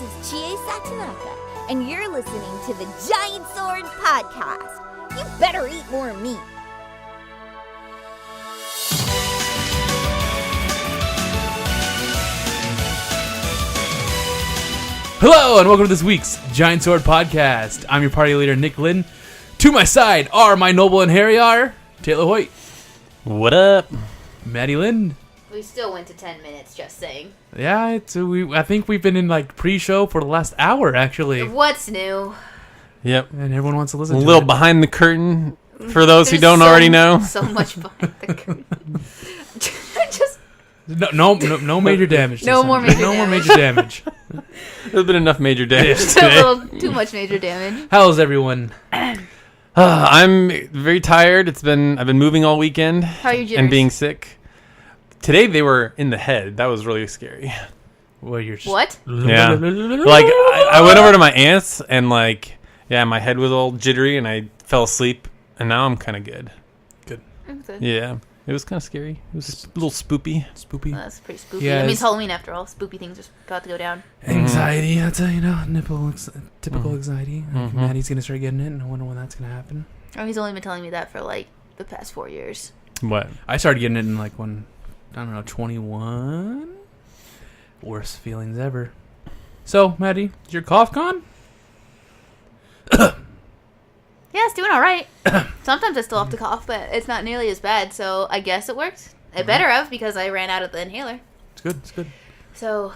is Chie Satonaka, and you're listening to the Giant Sword Podcast. You better eat more meat. Hello, and welcome to this week's Giant Sword Podcast. I'm your party leader, Nick Lynn. To my side are my noble and hairy are Taylor Hoyt. What up? Maddie Lynn. We still went to 10 minutes, just saying. Yeah, I think we've been in like pre-show for the last hour, actually. What's new? Yep. And everyone wants to listen A to little it. behind the curtain for those who There's don't already know. So much behind the curtain. Just No major damage. No this more time. major No more damage. major damage. There's been enough major damage a today. little too much major damage. How's everyone? I'm very tired. I've been moving all weekend How are you, and being sick. Today they were in the head. That was really scary. Well, you're What? Yeah. Like I went over to my aunt's and my head was all jittery and I fell asleep and now I'm kind of good. Okay. Yeah. It was kind of scary. It was a little spoopy. Spoopy. Well, that's pretty spooky. Yeah, I mean, it's- it's Halloween after all. Spoopy things are about to go down. Anxiety, that's typical anxiety. Mhm. Maddie's gonna start getting it, and I wonder when that's gonna happen. Oh, he's only been telling me that for like the past 4 years. What? I started getting it in like when, I don't know, 21. Worst feelings ever. So, Maddie, is your cough gone? Yeah, it's doing all right. Sometimes I still have to cough, but it's not nearly as bad. So I guess it worked. It better have because I ran out of the inhaler. It's good. It's good. So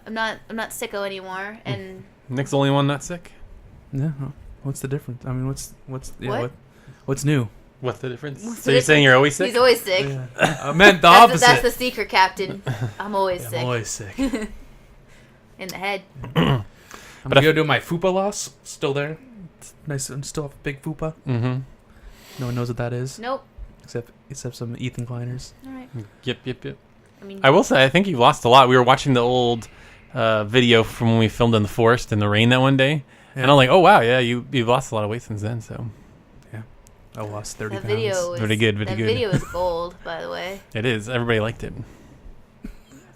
I'm not sicko anymore. And Nick's the only one not sick? Yeah. What's the difference? I mean, what's What? what's new? What's the difference? What's So the you're saying you're always sick? he's always sick. I meant the That's opposite. that's the secret, Captain. I'm always Yeah, sick. I'm always sick. In the head. I'm gonna go do my fupa loss. Still there. It's nice and still have a big fupa. Mm-hmm. No one knows what that is, Nope. except some Ethan Kleiners. All right. Yep. I mean, I will say, I think you've lost a lot. We were watching the old video from when we filmed in the forest in the rain that one day. Yeah. And I'm like, oh, wow, yeah, you've lost a lot of weight since then. So I lost 30 that pounds. video is Very good. that video is gold, by the way. It is. Everybody liked it.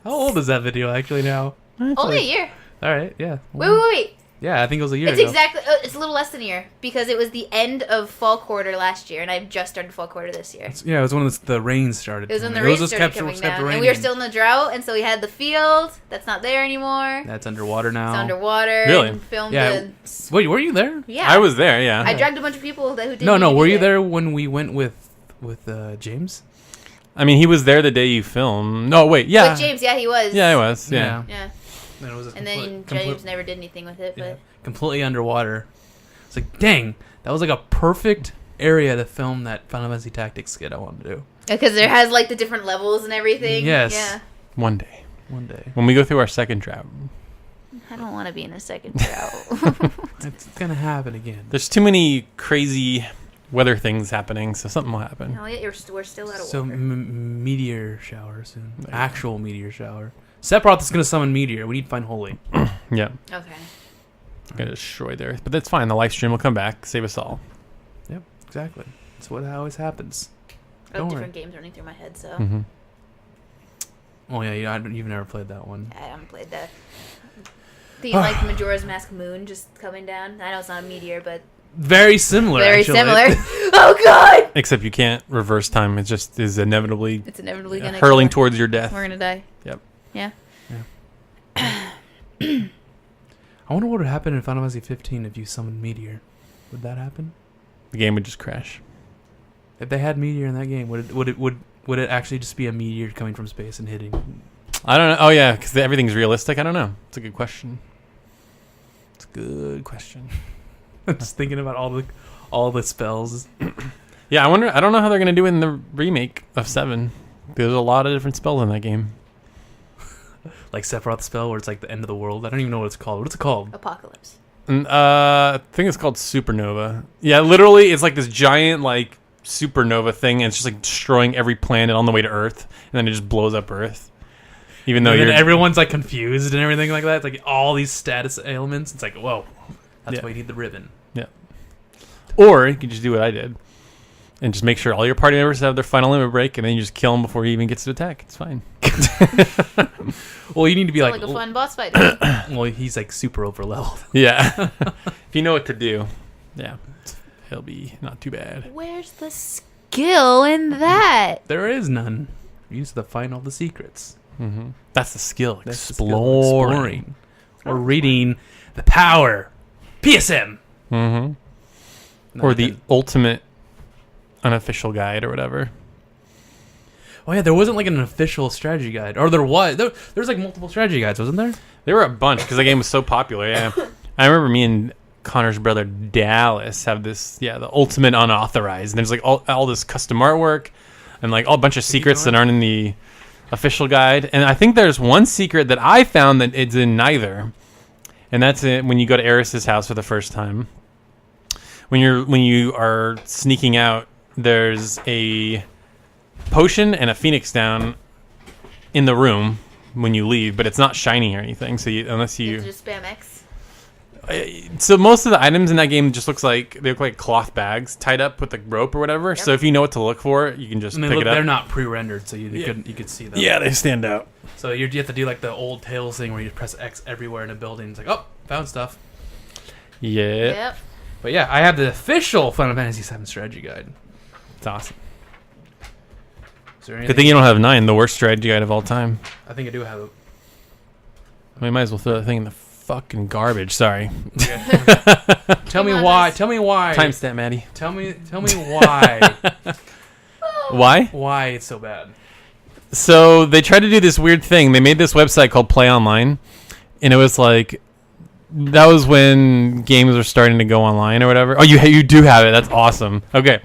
How old is that video actually now? Only a year. All right, yeah. Wait. Yeah, I think it was a year It's ago. exactly. It's a little less than a year because it was the end of fall quarter last year, and I've just started fall quarter this year. Yeah, it was when the rain started. It was when the coming. rain just started kept coming kept down, raining. and we were still in the drought, and so we had the field that's not there anymore. That's underwater now. It's underwater. Really? And filmed Yeah. Wait, were you there? Yeah. I was there, yeah. I dragged a bunch of people who didn't. No. need to Were be you there when we went with James? I mean, he was there the day you filmed. No, wait, yeah. With James, yeah, he was. Yeah, I was, yeah. Yeah. And, it was a And then James never did anything with it, but completely underwater. It's like, dang, that was like a perfect area to film that Final Fantasy Tactics skit I wanted to do. because there has like the different levels and everything. Yes. Yeah. One day. One day. When we go through our second drought. I don't want to be in a second drought. It's gonna happen again. There's too many crazy weather things happening, so something will happen. No, we're still out of So water. meteor shower soon. There you go. Actual meteor shower. Sephiroth is gonna summon meteor. We need to find Holy. Yeah. Okay. Gonna destroy the earth. But that's fine. The live stream will come back, save us all. Yep, exactly. That's what always happens. I Don't have worry. different games running through my head, so Mm-hmm. Oh yeah, you've never played that one. I haven't played that. The like Majora's Mask Moon just coming down. I know it's not a meteor, but Very similar. very actually. similar. Oh god! Except you can't reverse time. It just is inevitably It's inevitably gonna hurling kill towards your death. us. We're gonna die. Yep. Yeah. I wonder what would happen in Final Fantasy 15 if you summoned meteor. Would that happen? The game would just crash. If they had meteor in that game, would it actually just be a meteor coming from space and hitting? I don't know. Oh, yeah, because everything's realistic. I don't know. It's a good question. It's a good question. I'm just thinking about all the spells. Yeah, I don't know how they're going to do it in the remake of 7. There's a lot of different spells in that game. Like Sephiroth's spell, where it's like the end of the world. I don't even know what it's called. What's it called? Apocalypse. And, I think it's called Supernova. Yeah, literally, it's like this giant, like, supernova thing, and it's just, like, destroying every planet on the way to Earth, and then it just blows up Earth. Even though And then you're... everyone's like confused and everything like that. It's like all these status ailments. It's like, whoa, that's Yeah. why you need the ribbon. Yeah. Or you could just do what I did. And just make sure all your party members have their final limit break, and then you just kill them before he even gets to attack. It's fine. Well, you need to be Like a fun boss fight. well, he's like super over leveled. Yeah. If you know what to do, yeah, he'll be not too bad. Where's the skill in that? There is none. You used to find all the secrets. Mm-hmm. That's the skill. That's the skill, exploring. Or reading the power. PSM. Mm-hmm. Or the ultimate unofficial guide or whatever. Oh yeah, there wasn't like an official strategy guide, or there was. There's like multiple strategy guides, wasn't there? There were a bunch because the game was so popular. Yeah, I remember me and Connor's brother Dallas have this. Yeah, the ultimate unauthorized. And there's like all this custom artwork, and like a bunch of secrets that aren't in the official guide. And I think there's one secret that I found that it's in neither, and that's it when you go to Eris's house for the first time. When you are sneaking out, there's a potion and a phoenix down in the room when you leave, but it's not shiny or anything. So unless you just spam X. So most of the items in that game just they look like cloth bags tied up with a rope or whatever. Yep. So if you know what to look for, you can just pick it up. They're not pre-rendered, so you could see them. Yeah, they stand out. So you have to do like the old Tales thing where you press X everywhere in a building. It's like, oh, found stuff. Yep. But yeah, I have the official Final Fantasy VII strategy guide. It's awesome. Good thing you don't have 9, the worst strategy guide of all time. I think I do have it. We might as well throw that thing in the fucking garbage. Sorry. Okay. Tell me why. Timestamp, Maddie. Tell me why. Why? Why it's so bad. So they tried to do this weird thing. They made this website called Play Online, and it was like that was when games were starting to go online or whatever. Oh, you do have it. That's awesome. Okay.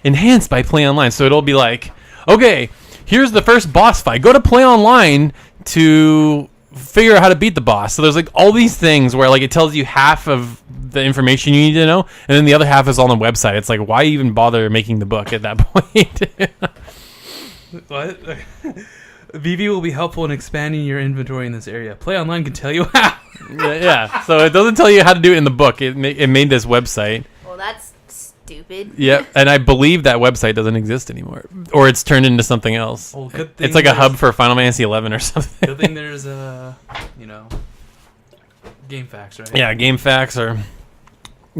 Enhanced by Play Online. So it'll be like, okay, here's the first boss fight. Go to Play Online to figure out how to beat the boss. So there's like all these things where like it tells you half of the information you need to know, and then the other half is on the website. It's like, why even bother making the book at that point? What? VV will be helpful in expanding your inventory in this area. Play Online can tell you how. Yeah. So it doesn't tell you how to do it in the book. It made this website. Well, that's stupid. Yep, and I believe that website doesn't exist anymore, or it's turned into something else. Well, good thing it's like a hub for Final Fantasy 11 or something. Good thing there's game facts, right? Yeah, game facts or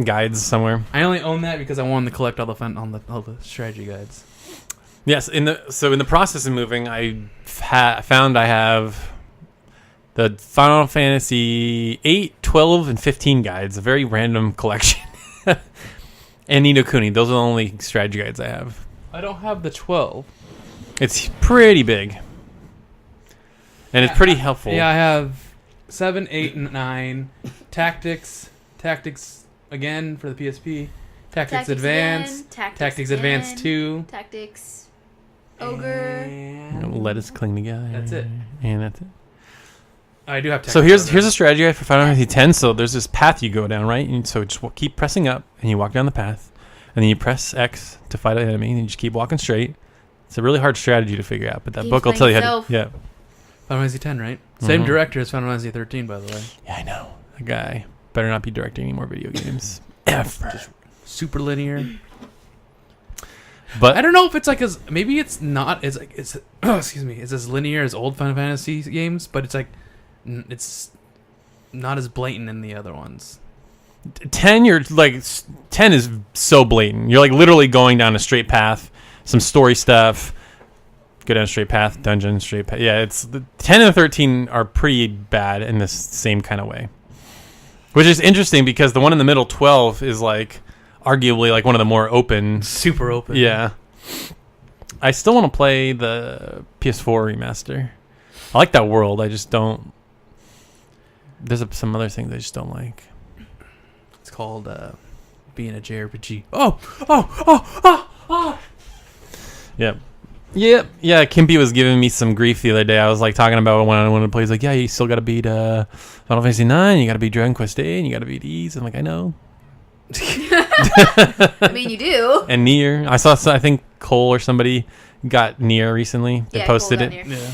guides somewhere. I only own that because I wanted to collect all the strategy guides. Yes, in the process of moving, I found I have the Final Fantasy 8, 12, and 15 guides. A very random collection. And Ni no Kuni. Those are the only strategy guides I have. I don't have the 12. It's pretty big. And it's pretty helpful. Yeah, I have 7, 8, and 9. Tactics again for the PSP. Tactics Advance. Tactics Advance 2. Tactics Ogre. Let us cling together. That's it. And that's it. I do have Tactics. So here's a strategy guide for Final Fantasy X. So there's this path you go down, right? And so just keep pressing up, and you walk down the path, and then you press X to fight an enemy, and you just keep walking straight. It's a really hard strategy to figure out, but that book will tell you how to. Yeah. Final Fantasy X, right? Same director as Final Fantasy 13, by the way. Yeah, I know. That guy better not be directing any more video games ever. Just super linear. But I don't know if it's like maybe it's not as like it's excuse me, it's as linear as old Final Fantasy games, but it's like it's not as blatant in the other ones. 10 is so blatant. You're like literally going down a straight path, some story stuff, go down a straight path, dungeon, straight path. Yeah, it's 10 and 13 are pretty bad in this same kind of way. Which is interesting because the one in the middle, 12, is like arguably like one of the more open, super open. Yeah. I still want to play the PS4 remaster. I like that world. I just don't. There's some other things I just don't like. It's called being a JRPG. Yep. Yeah, Kimpy was giving me some grief the other day. I was like talking about when I wanted to play. He's like, yeah, you still got to beat Final Fantasy 9, you got to beat Dragon Quest 8, and you got to beat these. I'm like, I know. I mean, you do. And Nier. I think Cole or somebody got Nier recently. They posted it. Yeah.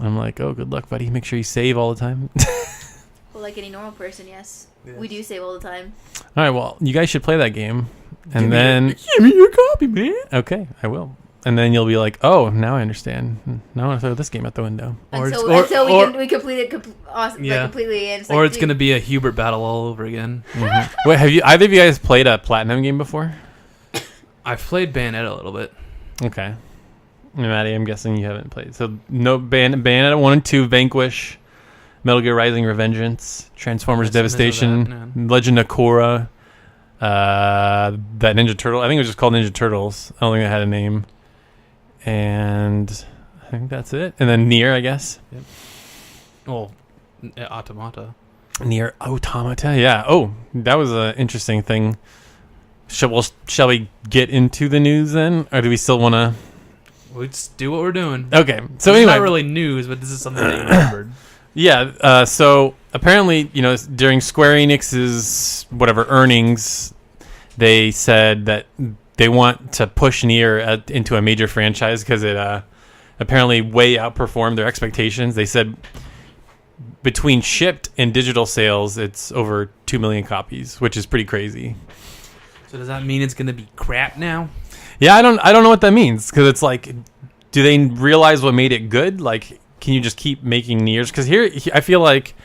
I'm like, oh, good luck, buddy. Make sure you save all the time. Well, like any normal person, yes. We do save all the time. All right, well, you guys should play that game. And then... Give me your copy, man. Okay, I will. and then you'll be like, oh, now I understand. Now I want to throw this game out the window. Until we complete it Yeah. completely. And Or it's going to be a Hubert battle all over again. Mm-hmm. Wait, have either of you guys played a Platinum game before? I've played Bayonetta a little bit. Okay. Maddie, I'm guessing you haven't played. So no Bayonetta 1 and 2, Vanquish, Metal Gear Rising Revengeance, Transformers Devastation, Legend of Korra, that Ninja Turtle. I think it was just called Ninja Turtles. I don't think it had a name. And I think that's it. And then Nier, I guess. Yep. Oh, Automata. Nier Automata, yeah. Oh, that was an interesting thing. Shall we get into the news then? Or do we still want to... We'll just do what we're doing. Okay. So it's anyway, not really news, but this is something that you remembered. Yeah. So apparently, during Square Enix's whatever earnings, they said that they want to push Nier into a major franchise because it apparently way outperformed their expectations. They said between shipped and digital sales, it's over 2 million copies, which is pretty crazy. So does that mean it's going to be crap now? Yeah, I don't know what that means, because it's like, do they realize what made it good? Like, can you just keep making Niers? Because here, I feel like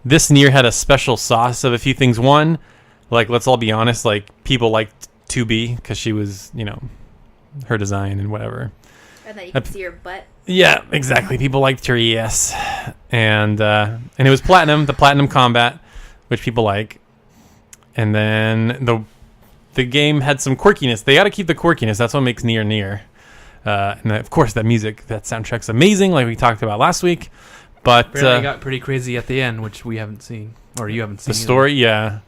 this Nier had a special sauce of a few things. One, like, let's all be honest, like, people liked 2B because she was, her design and whatever. And that you can see her butt. Yeah, exactly. People liked her, yes. And it was Platinum, the Platinum Combat, which people like. And then the game had some quirkiness. They got to keep the quirkiness. That's what makes Nier. And of course, that music, that soundtrack's amazing, like we talked about last week. But it got pretty crazy at the end, which we haven't seen, or you haven't seen. The story, yeah.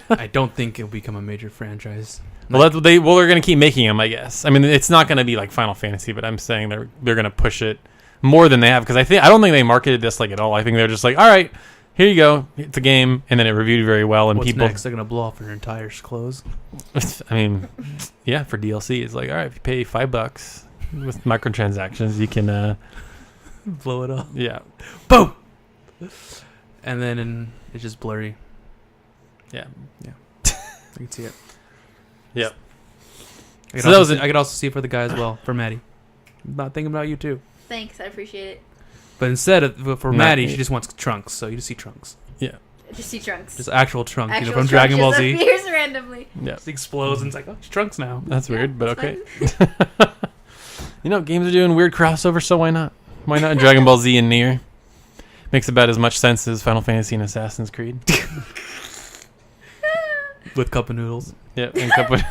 I don't think it'll become a major franchise. Well, they're going to keep making them, I guess. I mean, it's not going to be like Final Fantasy, but I'm saying they're going to push it more than they have, because I don't think they marketed this like at all. I think they're just like, all right, here you go, it's a game, and then it reviewed very well, and What's people next? They're gonna blow off their entire clothes. I mean, yeah, for DLC, it's like, all right, if you pay $5 with microtransactions, you can blow it up. Yeah, boom, and then it's just blurry. Yeah. I can see it. Yep. I could also see it for the guy as well, for Maddie. I'm not thinking about you too. Thanks, I appreciate it. But instead, for Maddie, she just wants Trunks, so you just see Trunks. Yeah. Just see Trunks. Just actual Trunks, Actual from Dragon Ball Z. Appears randomly. Yeah. It explodes and it's like, oh, it's Trunks now. That's weird, but okay. Games are doing weird crossovers, so why not? Why not Dragon Ball Z and Nier? Makes about as much sense as Final Fantasy and Assassin's Creed. With cup of noodles. Yeah, and cup of...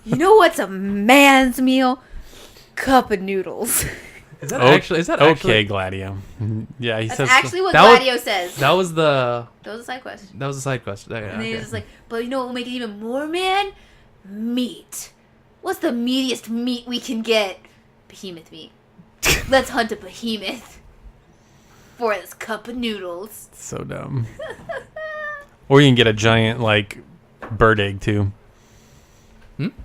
You know what's a man's meal? Cup of noodles. Is that actually? Okay, Gladio. Yeah, he That's says actually what that Gladio says. That was a side quest. And then he's like, but you know what will make it even more, man? Meat. What's the meatiest meat we can get? Behemoth meat. Let's hunt a behemoth for this cup of noodles. So dumb. Or you can get a giant, like, bird egg, too.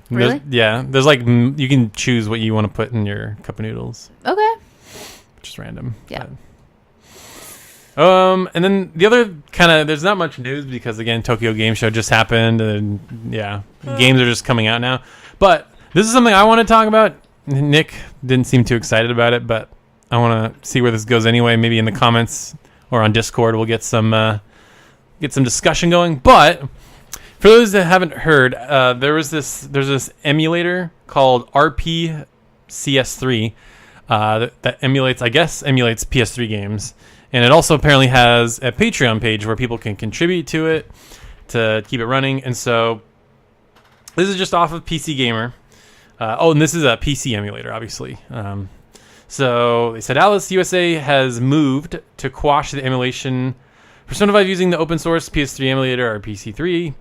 Really? There's like, you can choose what you want to put in your cup of noodles. Okay. Just random. Yeah. But. And then the other kind of, there's not much news because, again, Tokyo Game Show just happened, and games are just coming out now. But this is something I want to talk about. Nick didn't seem too excited about it, but I want to see where this goes anyway. Maybe in the comments or on Discord we'll get some discussion going. But for those that haven't heard, there's this emulator called RPCS3 that emulates PS3 games, and it also apparently has a Patreon page where people can contribute to it to keep it running. And so this is just off of PC Gamer. And this is a PC emulator, obviously. So they said Atlus USA has moved to quash the emulation Persona 5 using the open source PS3 emulator RPC3.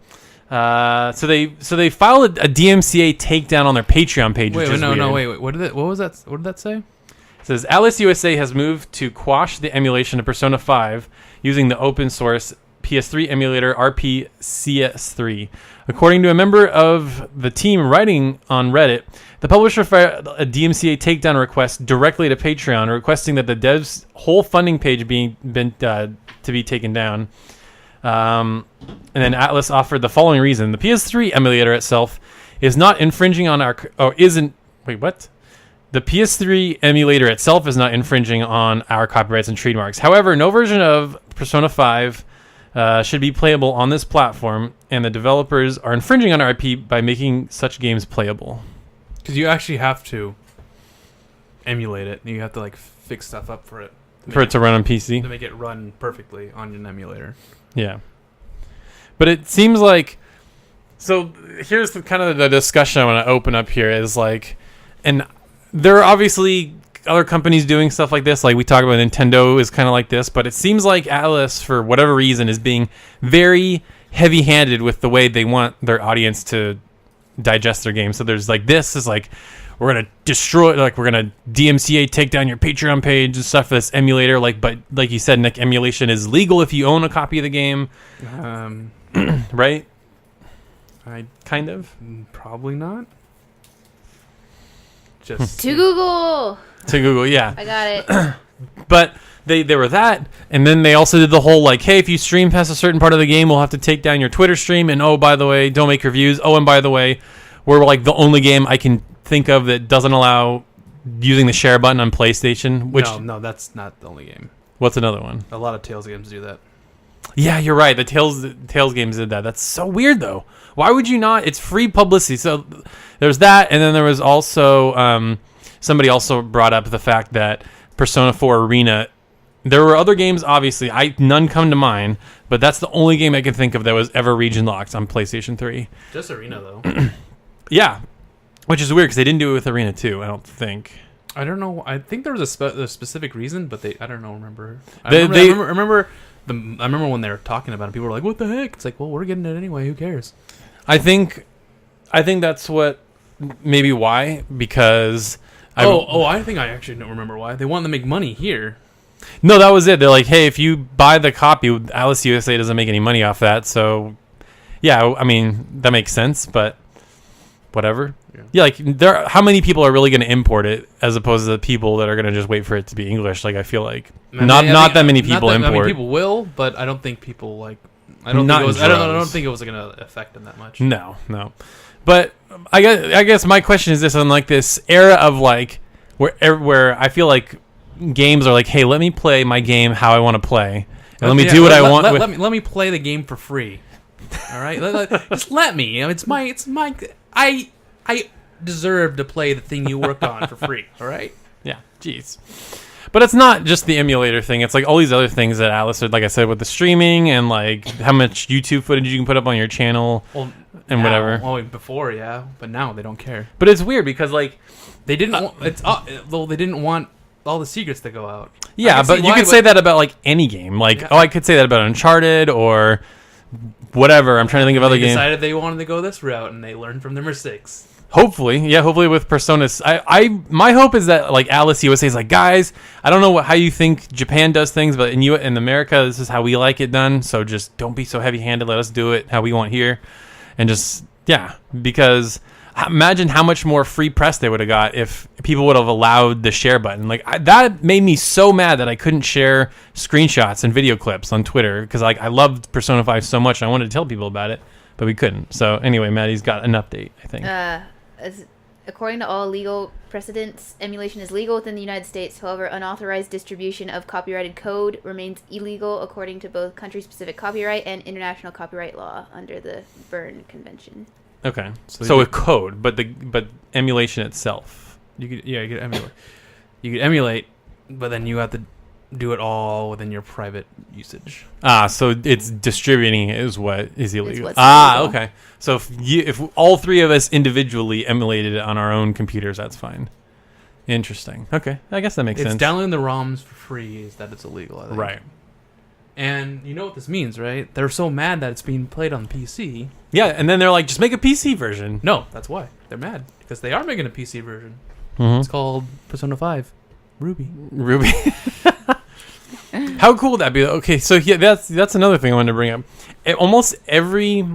So they filed a DMCA takedown on their Patreon page. Wait. What was that? What did that say? It says Atlus USA has moved to quash the emulation of Persona 5 using the open source PS3 emulator RPCS3. According to a member of the team writing on Reddit, the publisher filed a DMCA takedown request directly to Patreon, requesting that the dev's whole funding page to be taken down. And then Atlus offered the following reason: the PS3 emulator itself is not infringing on our The PS3 emulator itself is not infringing on our copyrights and trademarks. However, no version of Persona 5 should be playable on this platform, and the developers are infringing on our IP by making such games playable. Because you actually have to emulate it. You have to like fix stuff up for it. For it to run on PC? To make it run perfectly on an emulator. Yeah. But it seems like... So here's the discussion I want to open up here is like... And there are obviously other companies doing stuff like this. Like we talk about Nintendo is kind of like this. But it seems like Atlus, for whatever reason, is being very heavy-handed with the way they want their audience to digest their game. So there's like this is like... We're going to destroy, like, we're going to DMCA take down your Patreon page and stuff for this emulator. Like, but like you said, Nick, emulation is legal if you own a copy of the game. Right? Kind of? Probably not. Just To Google. To Google, yeah. I got it. But they were that, and then they also did the whole, like, hey, if you stream past a certain part of the game, we'll have to take down your Twitter stream. And, oh, by the way, don't make reviews. Oh, and by the way, we're, like, the only game I can think of that doesn't allow using the share button on PlayStation. Which no, that's not the only game. What's another one? A lot of Tales games do that. Yeah, you're right. The Tales games did that. That's so weird, though. Why would you not? It's free publicity. So there's that, and then there was also somebody also brought up the fact that Persona 4 Arena. There were other games, obviously. None come to mind, but that's the only game I can think of that was ever region locked on PlayStation 3. Just Arena, though. Yeah. Which is weird because they didn't do it with Arena 2, I don't think. I don't know. I think there was a specific reason, but I don't know. Remember? I remember when they were talking about it. People were like, "What the heck?" It's like, well, we're getting it anyway. Who cares? I think that's what maybe why because I think I actually don't remember why. They wanted to make money here. No, that was it. They're like, hey, if you buy the copy, Atlus USA doesn't make any money off that. So, yeah, I mean that makes sense, but. Whatever. Yeah, like how many people are really going to import it as opposed to the people that are going to just wait for it to be English? Like I feel like not that many people import. I mean, people will, but I don't think people like. I don't think it was going to affect them that much. No. But I guess my question is this: on like this era of like where I feel like games are like, hey, let me play my game how I want to play, and let me do what I want. Let me play the game for free. All right, just let me. It's my. I deserve to play the thing you worked on for free. All right. Yeah. Jeez. But it's not just the emulator thing. It's like all these other things that Atlus did, like I said, with the streaming and like how much YouTube footage you can put up on your channel and whatever. Well, before, yeah, but now they don't care. But it's weird because like they didn't. They didn't want all the secrets to go out. Yeah, but you could say that about like any game. Like, I could say that about Uncharted or. Whatever. I'm trying to think of other games. They decided they wanted to go this route, and they learned from their mistakes. Hopefully, yeah. Hopefully, with Personas, my hope is that like Atlus USA is like, guys, I don't know how you think Japan does things, but in America, this is how we like it done. So just don't be so heavy-handed. Let us do it how we want here, and just because imagine how much more free press they would have got if people would have allowed the share button. Like that made me so mad that I couldn't share screenshots and video clips on Twitter because like I loved Persona 5 so much and I wanted to tell people about it, but we couldn't. So anyway, Maddie's got an update, I think. According to all legal precedents, emulation is legal within the United States. However, unauthorized distribution of copyrighted code remains illegal according to both country-specific copyright and international copyright law under the Berne Convention. Okay, so with code, but emulation itself, you could emulate. You could emulate, but then you have to do it all within your private usage. So it's distributing is what is illegal. Illegal. Okay. So if all three of us individually emulated it on our own computers, that's fine. Interesting. Okay, I guess that makes sense. It's downloading the ROMs for free is that it's illegal, I think. Right. And you know what this means, right? They're so mad that it's being played on PC. Yeah, and then they're like, just make a PC version. No, that's why. They're mad. Because they are making a PC version. Mm-hmm. It's called Persona 5. Ruby. How cool would that be? Okay, so yeah, that's another thing I wanted to bring up. Almost every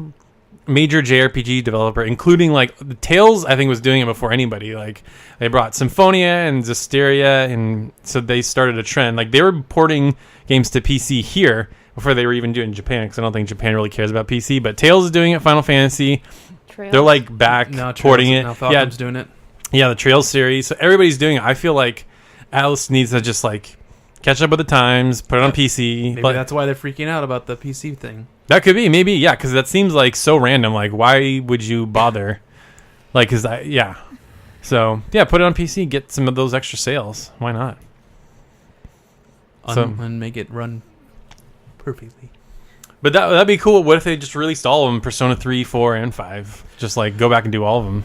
major JRPG developer, including like the Tales, I think was doing it before anybody. Like they brought Symphonia and Zestiria, and so they started a trend. Like they were porting games to PC here, before they were even doing Japan, because I don't think Japan really cares about PC. But Tales is doing it. Final Fantasy, Trails. they're like back Now porting it. Now Falcom's doing it. Yeah, the Trails series. So everybody's doing it. I feel like Atlus needs to just like catch up with the times, put it on PC. Maybe but that's why they're freaking out about the PC thing. that could be, maybe, yeah, because that seems like so random. Like, why would you bother? Like, yeah. So, yeah, put it on PC, get some of those extra sales. Why not? And make it run perfectly. But that'd be cool. What if they just released all of them, Persona 3, 4, and 5? Just, like, go back and do all of them.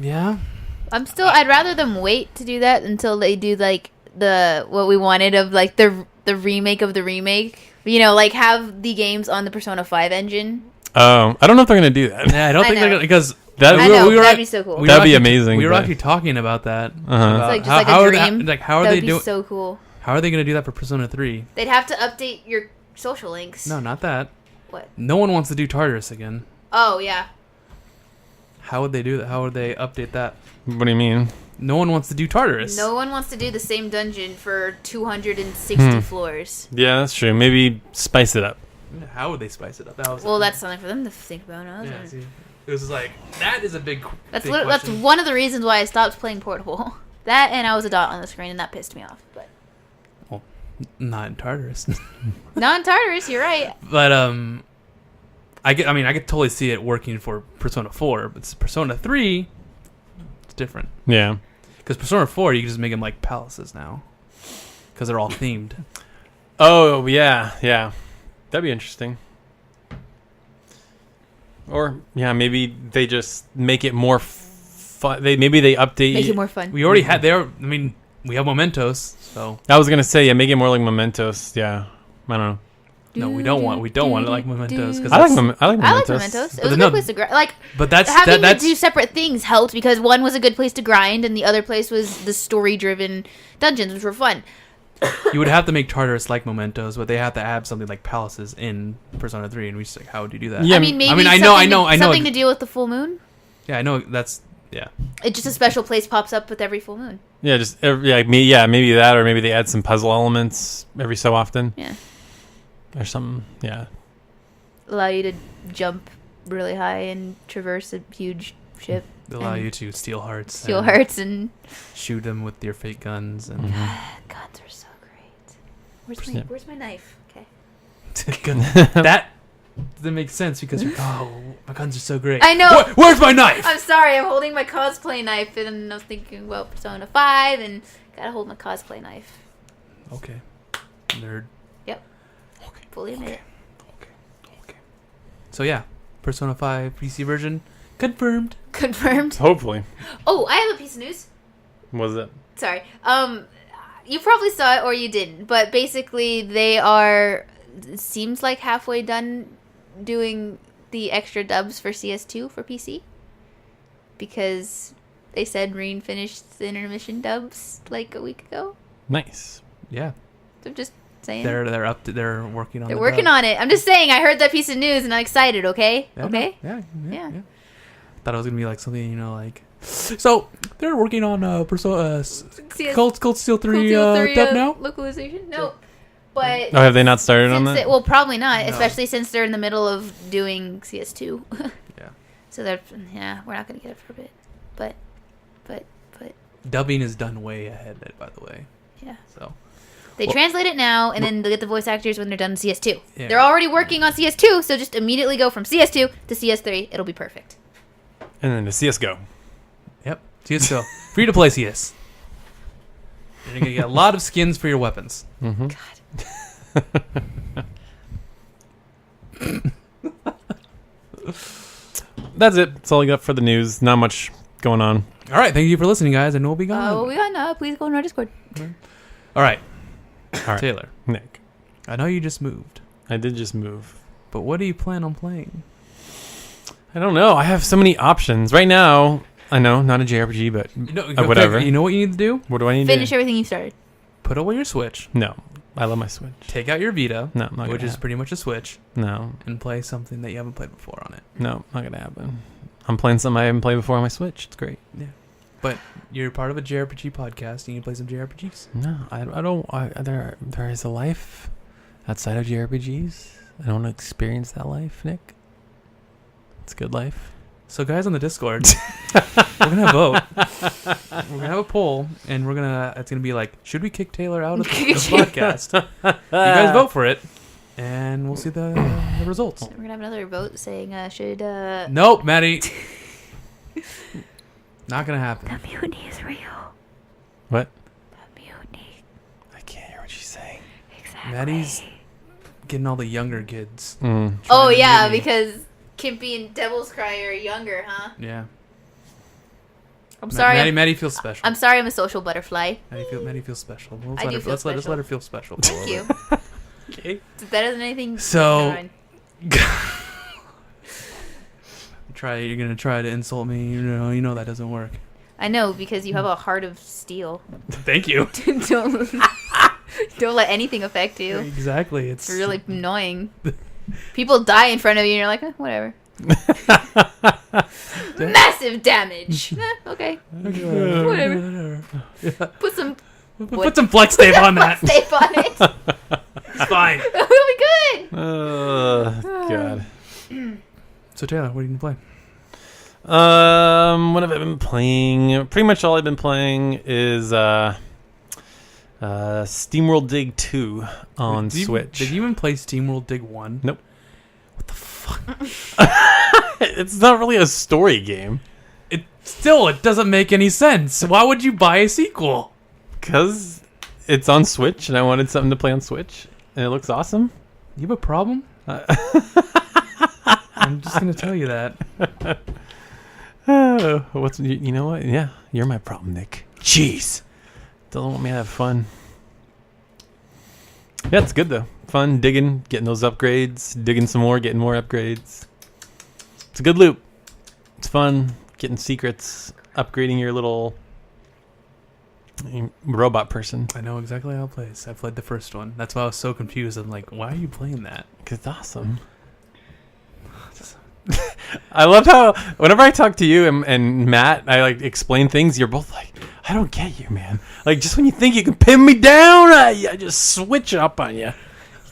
Yeah. I'd rather them wait to do that until they do, like, what we wanted of, like, the remake of the remake. You know, like, have the games on the Persona 5 engine. I don't know if they're going to do that. Yeah, I don't think they're gonna, because That'd be so cool. That'd be amazing. We were but- actually talking about that. Uh-huh. About It's like just like a dream. How are That they would be doing? so cool. How are they going to do that for Persona 3? They'd have to update your social links. No, not that. What? No one wants to do Tartarus again. Oh, yeah. How would they do that? How would they update that? What do you mean? No one wants to do Tartarus. No one wants to do the same dungeon for 260 floors. Yeah, that's true. Maybe spice it up. How would they spice it up? Well, that's something for them to think about. Yeah, see, it was like that is a big. That's question. one of the reasons why I stopped playing Portable. That and I was a dot on the screen, and that pissed me off. But Not in Tartarus. not in Tartarus, you're right. But I could totally see it working for Persona 4, but Persona 3, it's different. Yeah. Because Persona 4, you can just make them like palaces now, because they're all themed. Oh, yeah. That'd be interesting. Or, yeah, maybe they just make it more fun. Maybe they update. Make it more fun. We already had there. I mean, we have Mementos, so I was gonna say, yeah, make it more like Mementos. Yeah, I don't know. no, we don't want it like Mementos. I like Mementos. I like Mementos. It was a no, good place to grind. Like, But that's having that's to do separate things helped because one was a good place to grind and the other place was the story-driven dungeons, which were fun. you would have to make Tartarus like Mementos, but they have to add something like palaces in Persona 3, and we just like, how would you do that? Yeah, I mean, maybe I know. something to deal with the full moon. Yeah, I know. That's yeah. It's just a special place pops up with every full moon. Yeah, maybe that, or maybe they add some puzzle elements every so often. Yeah. Or something. Yeah. Allow you to jump really high and traverse a huge ship. They allow you to steal hearts. Steal hearts and shoot them with your fake guns and guns are so great. Where's my knife? Okay. that makes sense because you're my guns are so great. I know. Where's my knife? I'm sorry. I'm holding my cosplay knife, and I was thinking, well, Persona 5, and gotta hold my cosplay knife. Okay, nerd. Yep. Okay. Fully admit it. Okay. So yeah, Persona 5 PC version confirmed. Confirmed. Hopefully. Oh, I have a piece of news. Was it? Sorry. You probably saw it or you didn't, but basically they are, it seems like halfway done doing the extra dubs for CS2 for PC. Because they said Reen finished the intermission dubs like a week ago. Nice. Yeah. So I'm just saying. They're working on. They're working on it. I'm just saying. I heard that piece of news and I'm excited. Okay. Yeah, okay. Yeah. Thought it was gonna be like something, like. So they're working on Persona Cold Steel 3 dub now. Localization. No. But Oh, have they not started on that? well, probably not, No. especially since they're in the middle of doing CS2. Yeah. So we're not gonna get it for a bit, but Dubbing is done way ahead, by the way. yeah. So They translate it now, and then they'll get the voice actors when they're done in CS2. Yeah. They're already working on CS2, so just immediately go from CS2 to CS3. It'll be perfect. And then the CSGO. Yep. CS:GO. Free to play CS. And you're gonna get a lot of skins for your weapons. Mm-hmm. That's it. That's all I got for the news. Not much going on. All right. Thank you for listening, guys. And we'll be gone. We got please go on our Discord. All right. All right. Taylor, Nick, I know you just moved, I did just move. but what do you plan on playing? I don't know. I have so many options right now. I know, not a JRPG, but whatever. You know what you need to do? What do I need Finish to do? everything you started. Put away your Switch. No, I love my Switch. Take out your Vita, No, not gonna which is happen. pretty much a Switch, No, and play something that you haven't played before on it. no, not gonna happen. I'm playing something I haven't played before on my Switch. It's great. But you're part of a JRPG podcast. You need to play some JRPGs. No, I don't. There is a life outside of JRPGs. I don't want to experience that life, Nick. It's a good life. So guys on the Discord, we're gonna vote. We're gonna have a poll, and it's gonna be like, should we kick Taylor out of the podcast? You guys vote for it, and we'll see the results. We're gonna have another vote saying, should Nope, Maddie. Not gonna happen. the mutiny is real. What? The mutiny. I can't hear what she's saying. Exactly. Maddie's getting all the younger kids. Mm. Oh trying to yeah, mutiny. because Kimpy and Devil's Cry are younger, huh? Yeah. I'm sorry. Maddie feels special. I'm sorry. I'm a social butterfly. Maddie feels special. I do feel Let's let special. her feel special. Thank you. Okay. It's better than anything. So- Never mind. You're gonna try to insult me. You know that doesn't work. I know because you have a heart of steel. Thank you. don't let anything affect you. Exactly. It's really annoying. People die in front of you and you're like, whatever. Massive damage. Okay. Whatever. Put some Put some flex tape on that. tape on it. It's fine. It'll be good. God. So Taylor, what are you gonna play? What have I been playing? Pretty much all I've been playing is SteamWorld Dig 2 on Switch. Did you even play SteamWorld Dig 1? Nope. What the fuck? It's not really a story game. It doesn't make any sense. Why would you buy a sequel? Because it's on Switch and I wanted something to play on Switch and it looks awesome. You have a problem? I'm just gonna tell you that. You know what? Yeah, you're my problem, Nick. Jeez. Doesn't want me to have fun. Yeah, it's good though. Fun digging, getting those upgrades, digging some more, getting more upgrades. It's a good loop. It's fun getting secrets, upgrading your little robot person. I know exactly how it plays. I played the first one. That's why I was so confused. I'm like, why are you playing that? Because it's awesome. I love how whenever I talk to you and Matt, I like explain things. You're both like, I don't get you, man. Like just when you think you can pin me down, I just switch up on you. You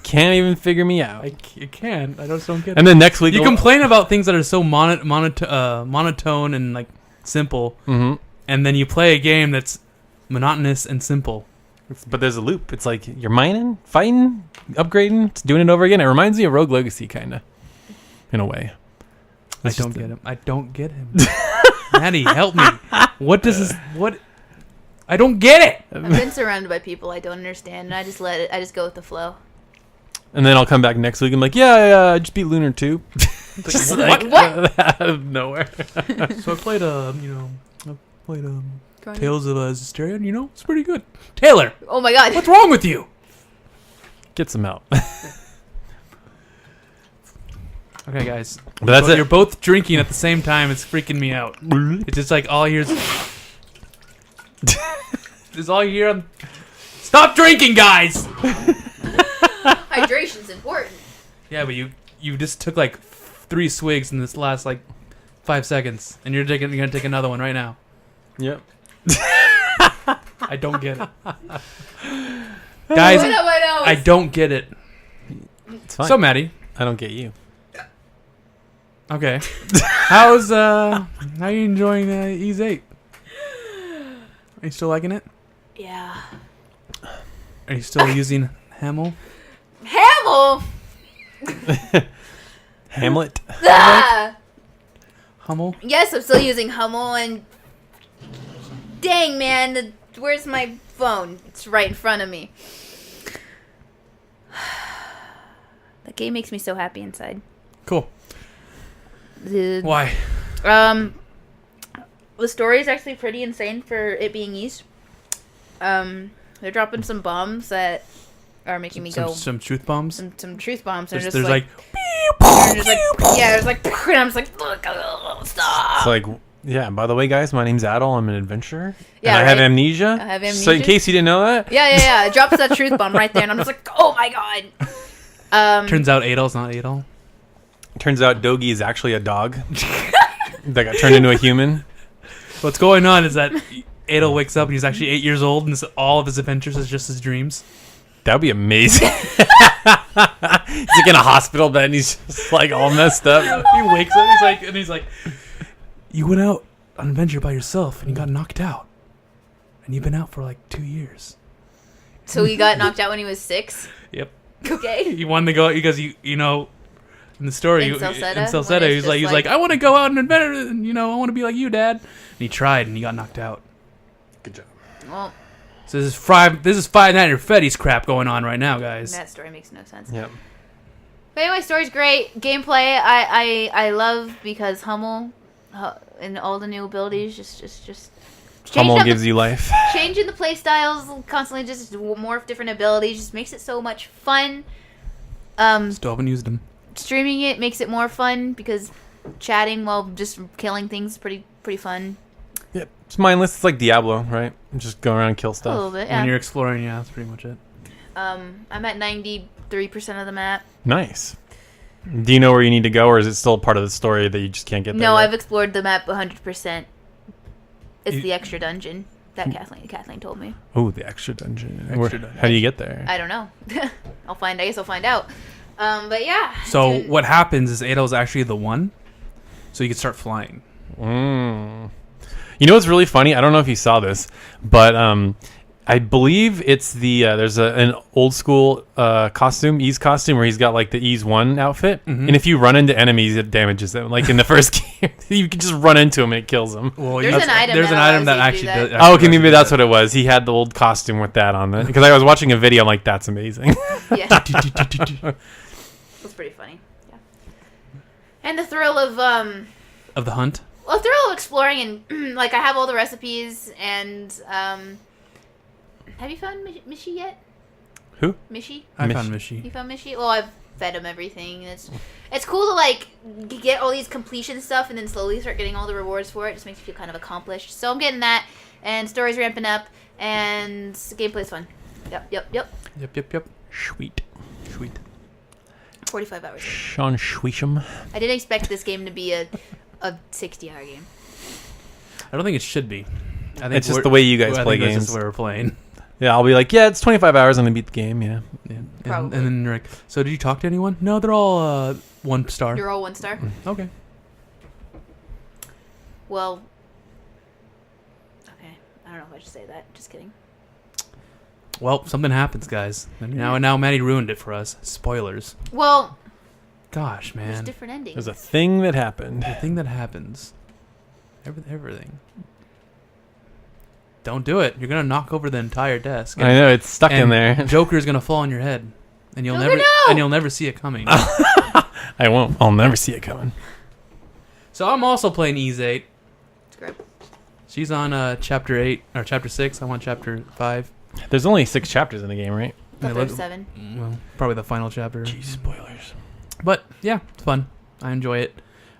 can't even figure me out. You can't. I just don't get it. And then next week You complain about things that are so monotone and like simple, Mhm. and then you play a game that's monotonous and simple. But there's a loop. It's like you're mining, fighting, upgrading, doing it over again. It reminds me of Rogue Legacy, kind of, in a way. I don't get him. I don't get him. Maddie, help me. What does this? What? I don't get it. I've been surrounded by people I don't understand, and I just go with the flow. And then I'll come back next week and be like, yeah, I just beat Lunar 2. Just like, what? out of nowhere. So I played Tales of Zestiria, and it's pretty good. Taylor, Oh my god. what's wrong with you? Get some out. Okay, guys. But that's it. You're both drinking at the same time. It's freaking me out. It's just like all I hear is... It's all you hear. Stop drinking, guys! Hydration's important. Yeah, but you just took like 3 swigs in this last like 5 seconds, and you're gonna take another one right now. Yep. I don't get it, guys. I don't get it. It's fine. So, Maddie, I don't get you. okay, how you enjoying Ease 8? Are you still liking it? Yeah. Are you still using Hamel? Hamel. Hamlet. Ah! Hummel? Yes, I'm still using Hummel, and dang man, where's my phone? It's right in front of me. That game makes me so happy inside. Cool. The, Why? the story is actually pretty insane for it being East. They're dropping some bombs that are making me go Some truth bombs. some truth bombs. They're There's just like there's like and I'm just like, look, stop. It's like, yeah, by the way, guys, my name's Adel. I'm an adventurer. Yeah, and I have right. amnesia. I have So in amnesia. case you didn't know that. Yeah. It drops that truth bomb right there, and I'm just like, oh my god. turns out Adol's not Adol. Turns out Dogi is actually a dog that got turned into a human. What's going on is that Adol wakes up and he's actually 8 years old, and all of his adventures is just his dreams. That would be amazing. He's like in a hospital bed and he's just like all messed up. He wakes up, he's like, you went out on an adventure by yourself and you got knocked out. And you've been out for like 2 years. So he got knocked out when he was 6? Yep. Okay. He wanted to go because you know, in the story, In Salsetta, in Salsetta, he's like, I want to go out on an adventure, and I want to be like you, Dad. And he tried, and he got knocked out. Good job. Well, So this is Five Nights at Freddy's crap going on right now, guys. that story makes no sense. Yep. But anyway, story's great. Gameplay, I love because Hummel and all the new abilities just Hummel gives you life. changing the play styles constantly, just morph different abilities, just makes it so much fun. Still haven't used them. Streaming it makes it more fun because chatting while just killing things is pretty fun. Yep. It's mindless. It's like Diablo, right? Just go around and kill A stuff. little bit, When yeah. you're exploring, yeah, that's pretty much it. I'm at 93% of the map. Nice. Do you know where you need to go, or is it still part of the story that you just can't get there? No, yet? I've explored the map 100%. It's You- the extra dungeon that Kathleen told me. Oh, the extra dungeon. Extra dungeon. How do you get there? I don't know. I guess I'll find out. But yeah. So Dude. what happens is Ada's actually the one, so you can start flying. You know what's really funny? I don't know if you saw this, but I believe it's there's an old school Ys costume where he's got like the Ys 1 outfit, and if you run into enemies, it damages them. Like in the first game, you can just run into them and it kills them. Well, There's an item There's that an item that allows actually you to do does. that. Oh, okay, maybe that's what it was. He had the old costume with that on it. Because I was watching a video, I'm like, that's amazing. Yeah. That's pretty funny. Yeah. And the thrill of Of the hunt. well, the thrill of exploring and like I have all the recipes and have you found Mishi yet? Who? Mishi? I Mish. found You Mishi. found Mishi? Well, I've fed him everything. And it's cool to like get all these completion stuff and then slowly start getting all the rewards for it. It just makes you feel kind of accomplished. So I'm getting that, and story's ramping up, and gameplay's fun. Yep. Yep. Sweet. 45 hours. Sean Schweesham. I didn't expect this game to be a 60-hour game. I don't think it should be. I think It's just the way you guys play That's games. just where we're playing. Yeah, I'll be like, yeah, it's 25 hours and I beat the game, yeah. Yeah. And Probably. then you're like, so did you talk to anyone? No, they're all 1 star. You're all 1 star? Okay. Well, okay. I don't know if I should say that. Just kidding. Well, something happens, guys. And now Maddie ruined it for us. Spoilers. Well, Gosh, there's man. different endings. There's a thing that happened. The thing that happens. Everything. Don't do it. You're gonna knock over the entire desk. I know, it's stuck in and there. Joker's gonna fall on your head, and you'll Joker, never see it coming. I won't. I'll never see it coming. So I'm also playing Ys 8. It's great. She's on chapter 8 or chapter 6. I'm on chapter 5. There's only 6 chapters in the game, right? But And I there's love- 7. Well, probably the final chapter. Jeez, spoilers. But yeah, it's fun. I enjoy it.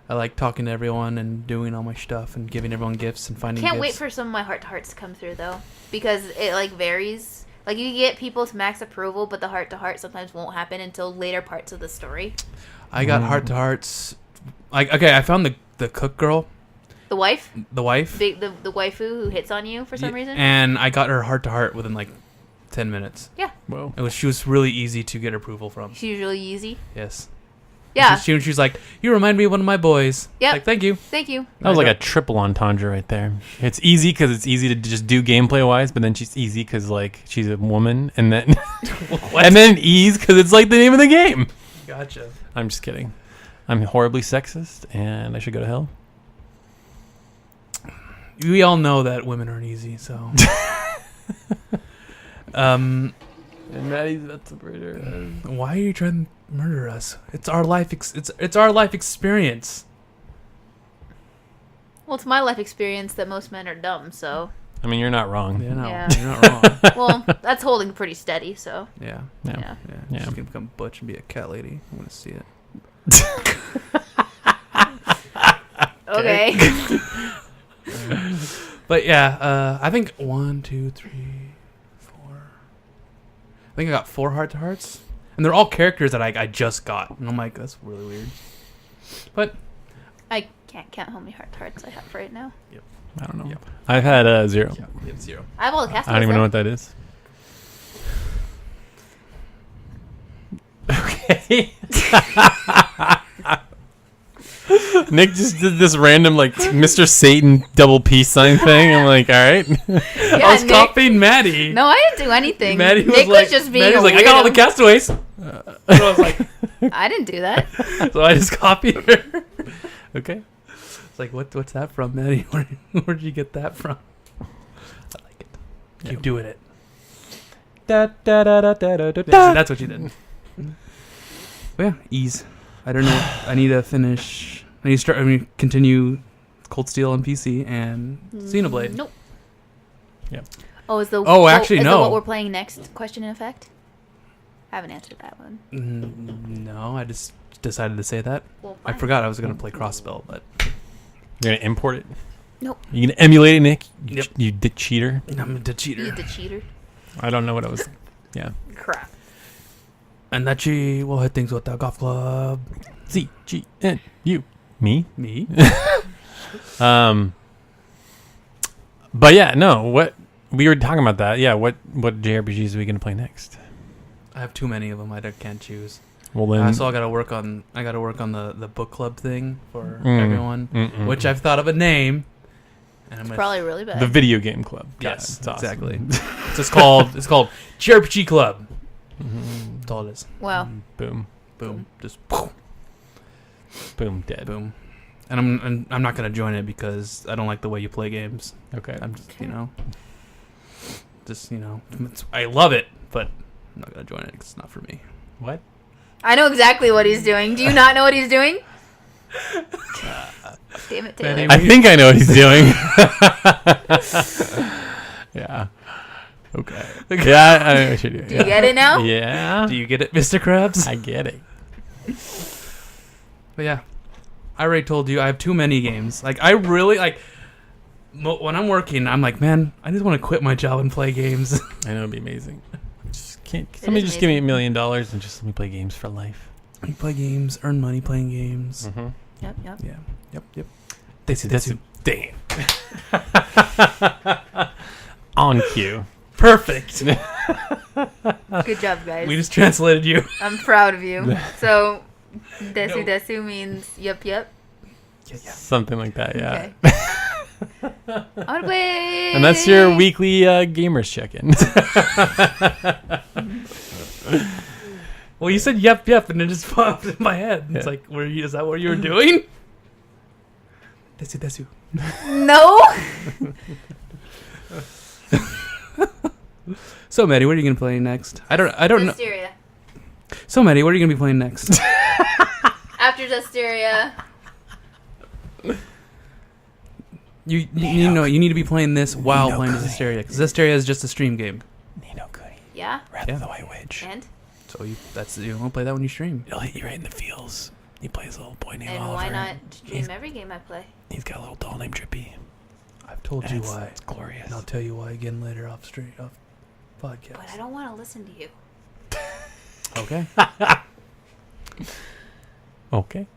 I like talking to everyone and doing all my stuff and giving everyone gifts and finding Can't gifts. wait for some of my heart-to-hearts to come through, though. Because it, like, varies. Like, you get people to max approval, but the heart-to-heart sometimes won't happen until later parts of the story. I got heart to hearts. I found the cook girl, The wife? the wife, The waifu who hits on you for some reason? and I got her heart to heart within like 10 minutes. Yeah. Whoa. She was really easy to get approval from. She's usually easy. Yes. Yeah. She's like, you remind me of one of my boys. Yep. Like, thank you. Thank you. That was like a triple entendre right there. It's easy because it's easy to just do gameplay wise, but then she's easy because like she's a woman, and then and then ease because it's like the name of the game. Gotcha. I'm just kidding. I'm horribly sexist, and I should go to hell. We all know that women aren't easy, so. And Maddie's about to murder us. Why are you trying to murder us? It's our life. It's our life experience. Well, it's my life experience that most men are dumb, so... I mean, you're not wrong. Yeah, no, Yeah. you're not wrong. Well, that's holding pretty steady, so... Yeah, Yeah. Yeah. yeah. She's gonna become butch and be a cat lady. I'm gonna see it. Okay. But yeah, I think 1, 2, 3, 4. I think I got 4 heart to hearts, and they're all characters that I just got, and I'm like, that's really weird. But I can't count how many hearts I have right now. I don't know. Yep. I've had 0. yeah, we have 0. I have all the cast I don't even know what that is. Okay. Nick just did this random like Mr. Satan double peace sign thing. I'm like, all right. Yeah, I was Nick. copying Maddie. No, I didn't do anything. Maddie Nick was just being Maddie a was like, I got all the weirdo. castaways. So I was like, I didn't do that. so I just copied her. Okay. It's like, what's that from, Maddie? Where'd you get that from? I like it. Keep doing it. Da, da, da, da, da, da, da, Yeah, da. so that's what you did. But yeah, ease. I don't know. I need to finish. I need to start. I mean, continue Cold Steel on PC and Xenoblade. Nope. Yep. Oh, is the Actually, is no. the what we're playing next question in effect? I haven't answered that one. No, I just decided to say that. Well, I fine. forgot I was going to play Crossspell, but You're gonna import it? Nope. You gonna emulate it, Nick? Yep. You cheater. I'm the cheater. You the cheater. I don't know what I was. Yeah. Crap. And that she will hit things with that golf club. ZGNU. Me? Me? But yeah, no. What we were talking about that? Yeah. What JRPGs are we gonna play next? I have too many of them. I can't choose. Well then, So I got to work on. the book club thing for Mm. everyone, Mm-mm. which I've thought of a name. And I'm Probably really bad. the video game club. Yes, Yeah, it's awesome. exactly. It's called JRPG Club. Mhm. That's all it is. Wow. Boom. Boom. Just Boom. Dead. boom. And I'm not gonna join it because I don't like the way you play games. Okay. I'm just I love it, but I'm not gonna join it 'cause it's not for me. What? I know exactly what he's doing. Do you not know what he's doing? Damn it, Taylor. Benny, I think I know what he's doing. Yeah. Okay. Yeah, I know what you're doing. Do you get it now? Yeah. Do you get it, Mr. Krabs? I get it. But yeah, I already told you I have too many games. Like I really like when I'm working. I'm like, man, I just want to quit my job and play games. I know it'd be amazing. Somebody just give me $1 million and just let me play games for life. You play games, earn money playing games. Mm-hmm. Yep, yep. Yeah, yep. That's Damn. On cue. perfect. Good job, guys. We just translated you. I'm proud of you. So, desu means yep, yep. Yeah. Something like that, yeah. Okay. On the way. And that's your weekly gamers check-in. Well, you said yep, and it just popped in my head. It's Yeah. like, is that what you were doing? Desu. No. So, Maddie, what are you gonna play next? I don't know. Desteria. So, Maddie, what are you gonna be playing next? After Desteria. You need to be playing this while playing Zestiria, because Zestiria is just a stream game. Nino Kuni. Yeah. Wrath of the White Witch. And So you won't play that when you stream. It'll hit you right in the feels. He plays a little boy named and Oliver. why not stream every game I play? He's got a little doll named Drippy. I've told And you it's, why. It's glorious. And I'll tell you why again later off podcast. But I don't want to listen to you. Okay. Okay.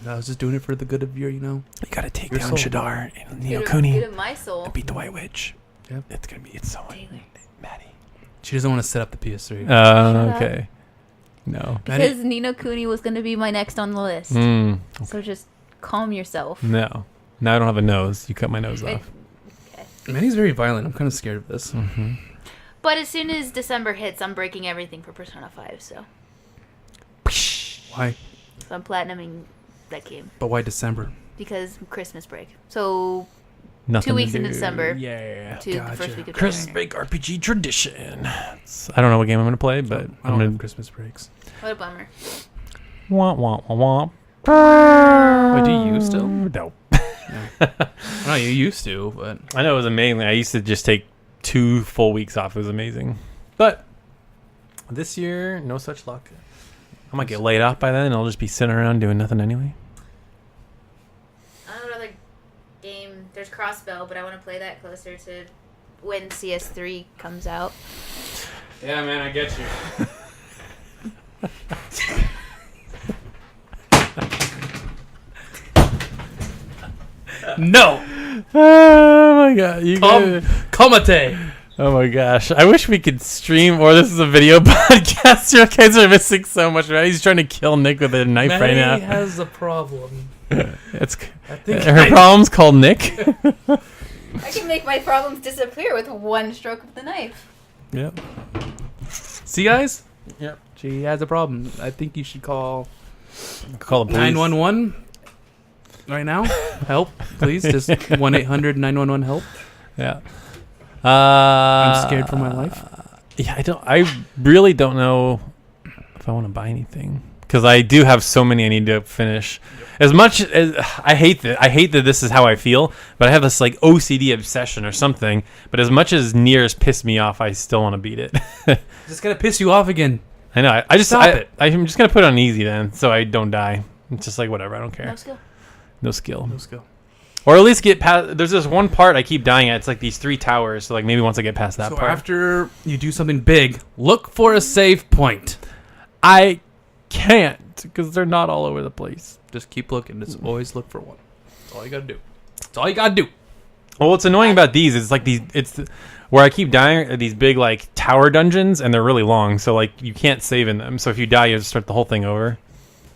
I was just doing it for the good of You gotta take Your down soul. Shadar and Nino Good Kuni of my soul. and beat the White Witch. Yep. It's so much. Taylor. Maddie. She doesn't want to set up the PS3. Okay. No. Because Nino Kuni was going to be my next on the list. So just calm yourself. No. Now I don't have a nose. You cut my nose Wait, off. okay. Maddie's very violent. I'm kind of scared of this. Mm-hmm. But as soon as December hits, I'm breaking everything for Persona 5, so Why? I'm platinuming that game. But why December? Because Christmas break. So Nothing 2 weeks to in do. December Yeah. to the Gotcha. first week of Christmas January. break RPG tradition. I don't know what game I'm gonna play, but I I'm don't gonna. have Christmas breaks. What a bummer. Wah wah wah wah. Wait, do you still? No. No, you used to, but I know it was amazing. I used to just take 2 full weeks off. It was amazing. But this year, no such luck. I might get laid off by then, and I'll just be sitting around doing nothing anyway. I don't know another game. There's Crossbell, but I want to play that closer to when CS3 comes out. yeah, man, I get you. No, Oh my god! You Comate. Oh my gosh! I wish we could stream, or this is a video podcast. You guys are missing so much. Right? He's trying to kill Nick with a knife right now. Maddie has a problem. Her problem's called Nick. I can make my problems disappear with one stroke of the knife. Yep. See, guys? Yep. She has a problem. I think you should call Call the police. 911 right now. Help, please. Just 1-800-911 help. Yeah. I'm scared for my life. Yeah, I really don't know if I want to buy anything because I do have so many I need to finish. As much as I hate that this is how I feel, but I have this like OCD obsession or something. But as much as Niers pissed me off, I still want to beat it. It's gonna piss you off again. I know. I'm just gonna put it on easy then, so I don't die. It's just like whatever. I don't care. No skill. No skill. Or at least get past. There's this one part I keep dying at. It's like these 3 towers. So like maybe once I get past that So part. after you do something big, look for a save point. I can't because they're not all over the place. Just keep looking. Just always look for one. That's all you gotta do. That's all you gotta do. Well, what's annoying about these is like where I keep dying are these big like tower dungeons and they're really long. So like you can't save in them. So if you die, you have to start the whole thing over.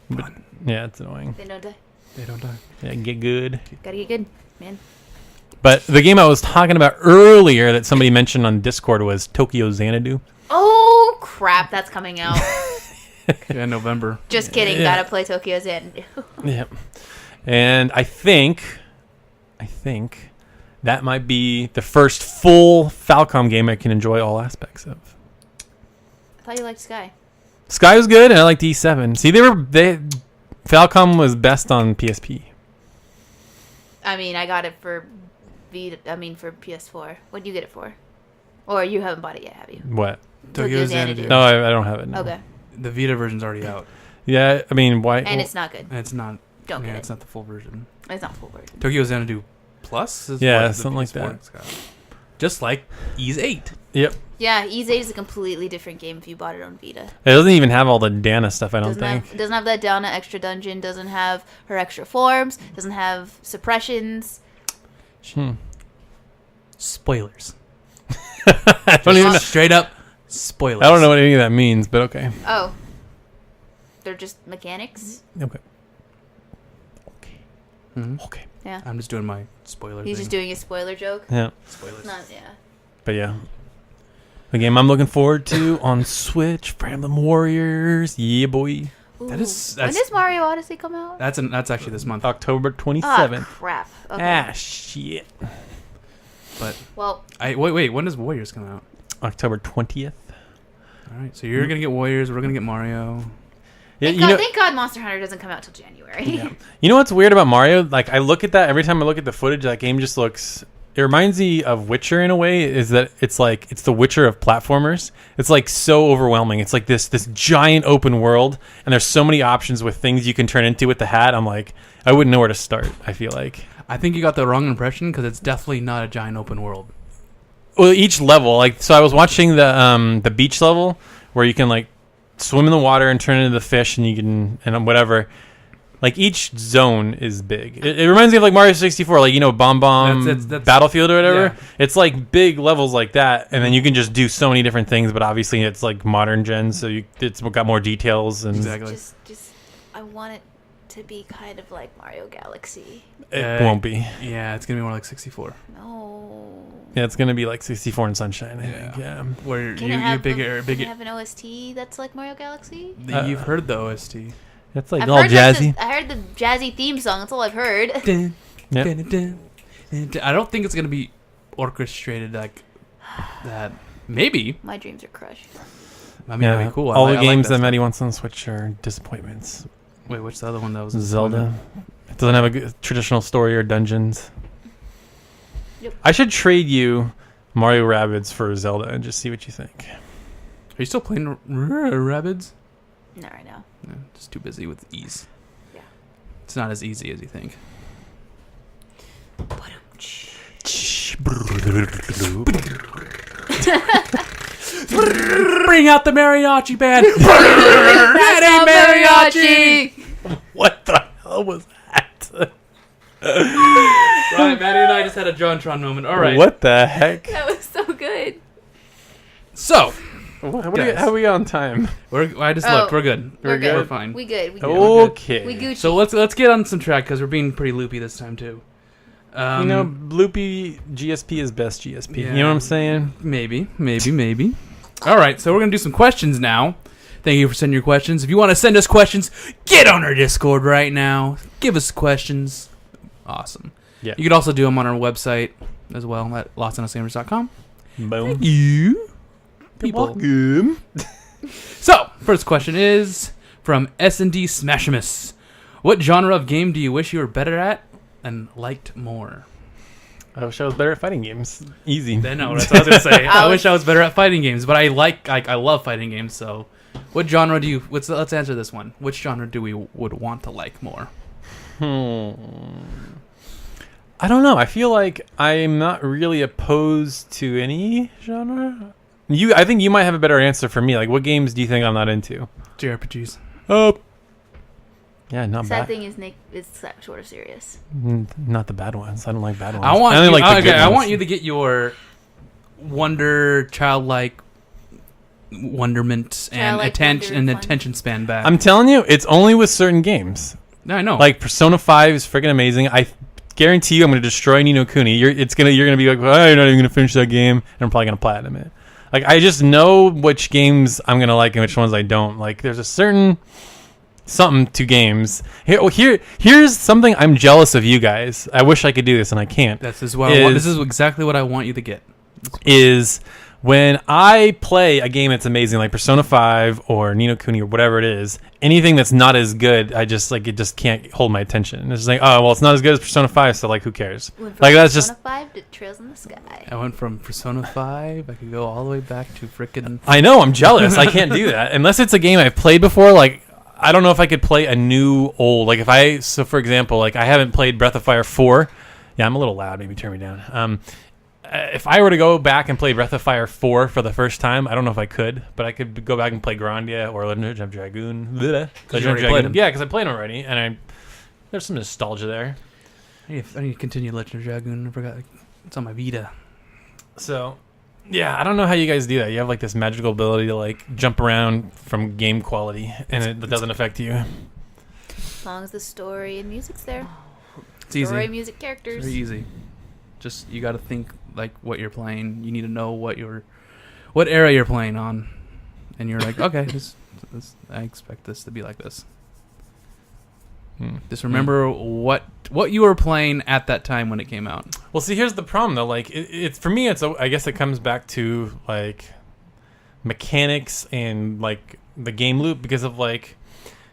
But, yeah, it's annoying. They don't die. They don't die. Yeah, get good. Gotta get good, man. But the game I was talking about earlier that somebody mentioned on Discord was Tokyo Xanadu. Oh crap, that's coming out. Yeah, November. Just kidding. Yeah. Gotta play Tokyo Xanadu. Yep. And I think that might be the first full Falcom game I can enjoy all aspects of. I thought you liked Sky. Sky was good, and I liked E7. See, Falcom was best on PSP. I mean, I got it for for PS4. What'd you get it for? Or you haven't bought it yet, have you? What? Tokyo Xanadu. No, I don't have it. No. Okay. The Vita version's already out. Yeah, I mean, why? And it's not good. And it's not. Don't get it. It's not the full version. It's not full version. Tokyo Xanadu Plus is Yeah, what the something like PS4 that. has got. Just like Ys 8. Yep. Yeah, Ys 8 is a completely different game if you bought it on Vita. It doesn't even have all the Dana stuff, I don't think. Doesn't have that Dana extra dungeon, doesn't have her extra forms, doesn't have suppressions. Spoilers. I don't even know. Straight up spoilers. I don't know what any of that means, but okay. Oh. They're just mechanics? Okay. Mhm. Okay. Yeah. I'm just doing my spoiler He's thing. just doing a spoiler joke? Yeah. Spoilers. Not, yeah. But yeah. The game I'm looking forward to on Switch, Fire Emblem Warriors. Yeah, boy. Ooh. When does Mario Odyssey come out? That's actually this month. October Ah, 27th. crap. Okay. Shit. But Well, wait, when does Warriors come out? October 20th. All right, so you're gonna get Warriors. We're gonna get Mario. Yeah, thank God Monster Hunter doesn't come out till January. Yeah. You know what's weird about Mario? Like, I look at that every time I look at the footage. That game just looks. It reminds me of Witcher in a way. Is that it's like it's the Witcher of platformers. It's like so overwhelming. It's like this giant open world, and there's so many options with things you can turn into with the hat. I'm like, I wouldn't know where to start. I feel like. I think you got the wrong impression because it's definitely not a giant open world. Well, each level, like, so I was watching the beach level where you can like swim in the water and turn into the fish, and you can and whatever. Like each zone is big. It reminds me of like Mario 64, like Bomb That's Battlefield or whatever. Yeah. It's like big levels like that, and then you can just do so many different things. But obviously, it's like modern gen, so it's got more details and Exactly. Just, I want it to be kind of like Mario Galaxy. it won't be. Yeah, it's gonna be more like 64. No. Yeah, it's gonna be like 64 and Sunshine. I think. Yeah. Where Can you it have bigger. can it have an OST that's like Mario Galaxy? You've heard the OST. It's like I've all heard jazzy. I heard the jazzy theme song. That's all I've heard. Dun, Yep. dun, dun, dun, dun. I don't think it's gonna be orchestrated like that. Maybe. My dreams are crushed. I mean, that'd be cool. All I the like games that stuff. Maddie wants on Switch are disappointments. Wait, what's the other one that was Zelda. It doesn't have a good traditional story or dungeons. Yep. I should trade you Mario Rabbids for Zelda and just see what you think. Are you still playing Rabbids? Not right now. No, just too busy with ease. Yeah. It's not as easy as you think. Bring out the mariachi band. That's mariachi. What the hell was that? Right, Maddie and I just had a JonTron moment. All right. What the heck? That was so good. So, How are we on time? I just looked. We're good. We're good. We're fine. We good. Okay. We Gucci. So let's get on some track because we're being pretty loopy this time too. Loopy GSP is best GSP. Yeah. You know what I'm saying? Maybe. All right, so we're going to do some questions now. Thank you for sending your questions. If you want to send us questions, get on our Discord right now. Give us questions. Awesome. Yeah. You could also do them on our website as well at lostandalzheimer's.com. Boom. You people. Welcome. So, first question is from S&D Smashimus. What genre of game do you wish you were better at and liked more? I wish I was better at fighting games. Easy. No, that's what I was going to say. I wish I was better at fighting games, but I love fighting games, so what genre do you... Let's answer this one. Which genre do we would want to like more? I don't know. I feel like I'm not really opposed to any genre. I think you might have a better answer for me. Like, what games do you think I'm not into? JRPGs. Oh. Yeah, not Sad bad. thing is Nick is sort of serious. Not the bad ones. I don't like bad ones. I only like the good I ones. want you to get your childlike wonderment and Childlike attention wonder and fun. attention span back. I'm telling you, it's only with certain games. I know. Like Persona 5 is freaking amazing. I guarantee you, I'm going to destroy Ni no Kuni. You're going to be like, oh, you're not even going to finish that game, and I'm probably going to platinum it. Like, I just know which games I'm going to like and which ones I don't. Like, there's a certain something to games. Here's something I'm jealous of you guys. I wish I could do this, and I can't. This is exactly what I want you to get. Is when I play a game that's amazing, like Persona 5 or Ni no Kuni or whatever it is, anything that's not as good, I just like it just can't hold my attention. It's just like, oh well, it's not as good as Persona 5, so like who cares? Like that's just. Persona 5 to Trails in the Sky. I went from Persona 5. I could go all the way back to frickin'. I know, I'm jealous. I can't do that unless it's a game I've played before. Like I don't know if I could play a new old. Like for example, like I haven't played Breath of Fire 4. Yeah, I'm a little loud. Maybe turn me down. If I were to go back and play Breath of Fire 4 for the first time, I don't know if I could, but I could go back and play Grandia or Legend of Dragoon. Played them. Yeah, because I played them already, and there's some nostalgia there. I need to continue Legend of Dragoon. I forgot. It's on my Vita. So, yeah, I don't know how you guys do that. You have like this magical ability to like jump around from game quality, and it doesn't affect you. As long as the story and music's there. It's easy. Story, music, characters. It's very easy. Just you got to think like what you're playing. You need to know what era you're playing on, and you're like, okay, this I expect this to be like this. Just remember what you were playing at that time when it came out. Well, see, here's the problem though. Like, it's for me, I guess it comes back to like mechanics and like the game loop because of like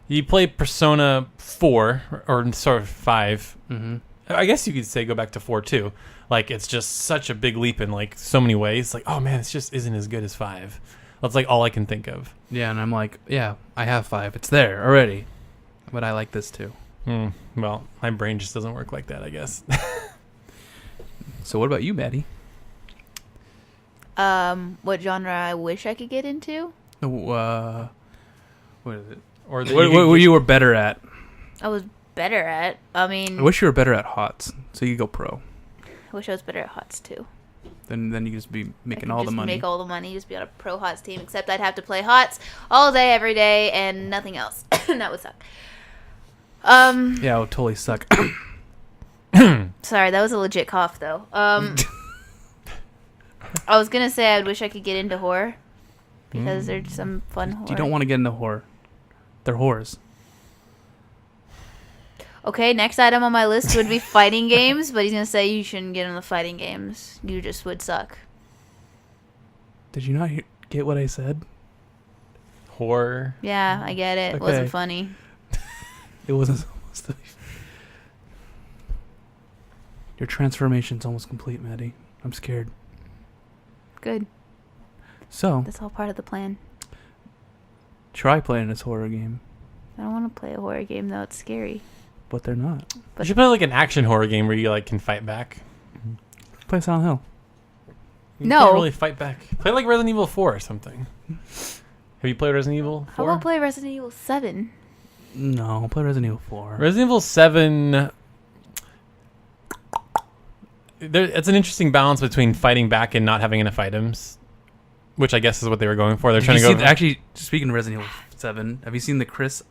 you play Persona 4 or sort of 5. Mm-hmm. I guess you could say go back to 4 too. Like it's just such a big leap in like so many ways. Like, oh man, this just isn't as good as 5. That's like all I can think of. Yeah, and I'm like, yeah, I have 5. It's there already. But I like this too. Well, my brain just doesn't work like that, I guess. So what about you, Maddie? What genre I wish I could get into? What is it? Or What you were better at? I was better at. I mean, I wish you were better at HOTS, so you could go pro. I wish I was better at HOTS too. Then you just be making I could all just the money. Make all the money, just be on a pro HOTS team. Except I'd have to play HOTS all day, every day, and nothing else. And that would suck. Yeah, it would totally suck. Sorry, that was a legit cough though. I was gonna say I wish I could get into horror because there's some fun horror. You don't want to get into horror. They're whores. Okay, next item on my list would be fighting games, but he's gonna say you shouldn't get into the fighting games. You just would suck. Did you not get what I said? horror. Yeah, I get it. It wasn't funny. It wasn't supposed to be. Your transformation's almost complete, Maddie. I'm scared. Good. So, That's all part of the plan. try playing this horror game, I don't want to play a horror game though. It's scary. but they're not. You should play like an action horror game where you like can fight back. Play Silent Hill. You No. can't really fight back. Play like Resident Evil 4 or something. Have you played Resident Evil 4? How about play Resident Evil 7? No, play Resident Evil 4. Resident Evil 7... it's an interesting balance between fighting back and not having enough items. which I guess is what they were going for. They're Did trying you to go. see actually, speaking of Resident Evil 7, have you seen the Chris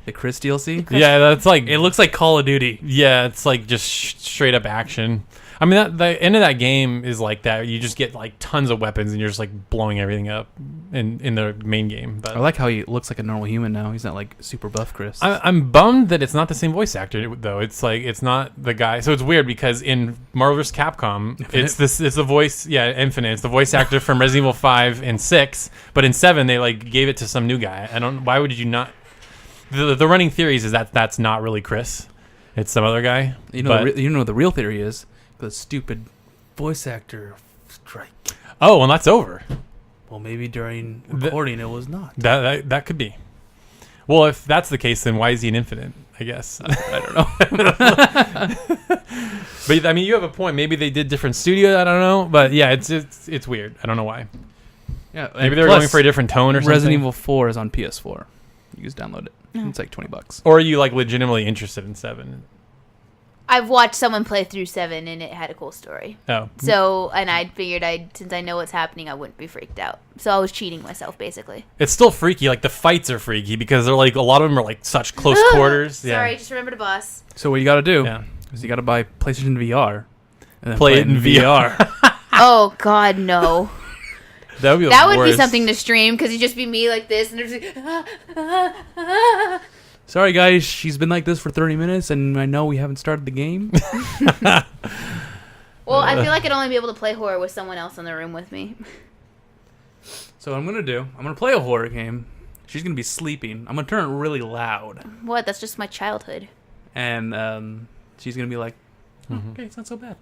DLC? Yeah, that's like It looks like Call of Duty. Yeah, it's like just straight up action. I mean, the end of that game is like that. You just get like tons of weapons and you're just like blowing everything up in the main game. But I like how he looks like a normal human now. He's not like super buff Chris. I'm bummed that it's not the same voice actor though. It's like it's not the guy. So it's weird because in Marvel vs. Capcom, Infinite? it's the voice. Yeah, Infinite. It's the voice actor from Resident Evil 5 and 6. But in 7, they like gave it to some new guy. I don't. Why would you not? The running theories is that that's not really Chris. It's some other guy. You know, what the real theory is? The stupid voice actor strike. Oh, well, that's over. Well, maybe during recording it was not. That could be. Well, if that's the case, then why is he an Infinite? I guess. I don't know. But I mean, you have a point. Maybe they did different studio. I don't know. But yeah, it's weird. I don't know why. Yeah, Maybe they were going for a different tone or something. Resident Evil 4 is on PS4. You just download it. It's like $20. Or are you like legitimately interested in 7? I've watched someone play through 7 and it had a cool story. Oh. So, and I figured since I know what's happening, I wouldn't be freaked out. So I was cheating myself, basically. It's still freaky. Like the fights are freaky because they're like a lot of them are like such close quarters. Yeah. Sorry, just remember to boss. So what you got to do Yeah. is you got to buy PlayStation VR and then Play it in VR. Oh God, no. That would be That the would be worst. something to stream because it'd just be me like this and there's like, Sorry guys, she's been like this for 30 minutes and I know we haven't started the game. Well, I feel like I'd only be able to play horror with someone else in the room with me. So what I'm going to play a horror game. She's going to be sleeping. I'm going to turn it really loud. What? That's just my childhood. And she's going to be like, okay, it's not so bad.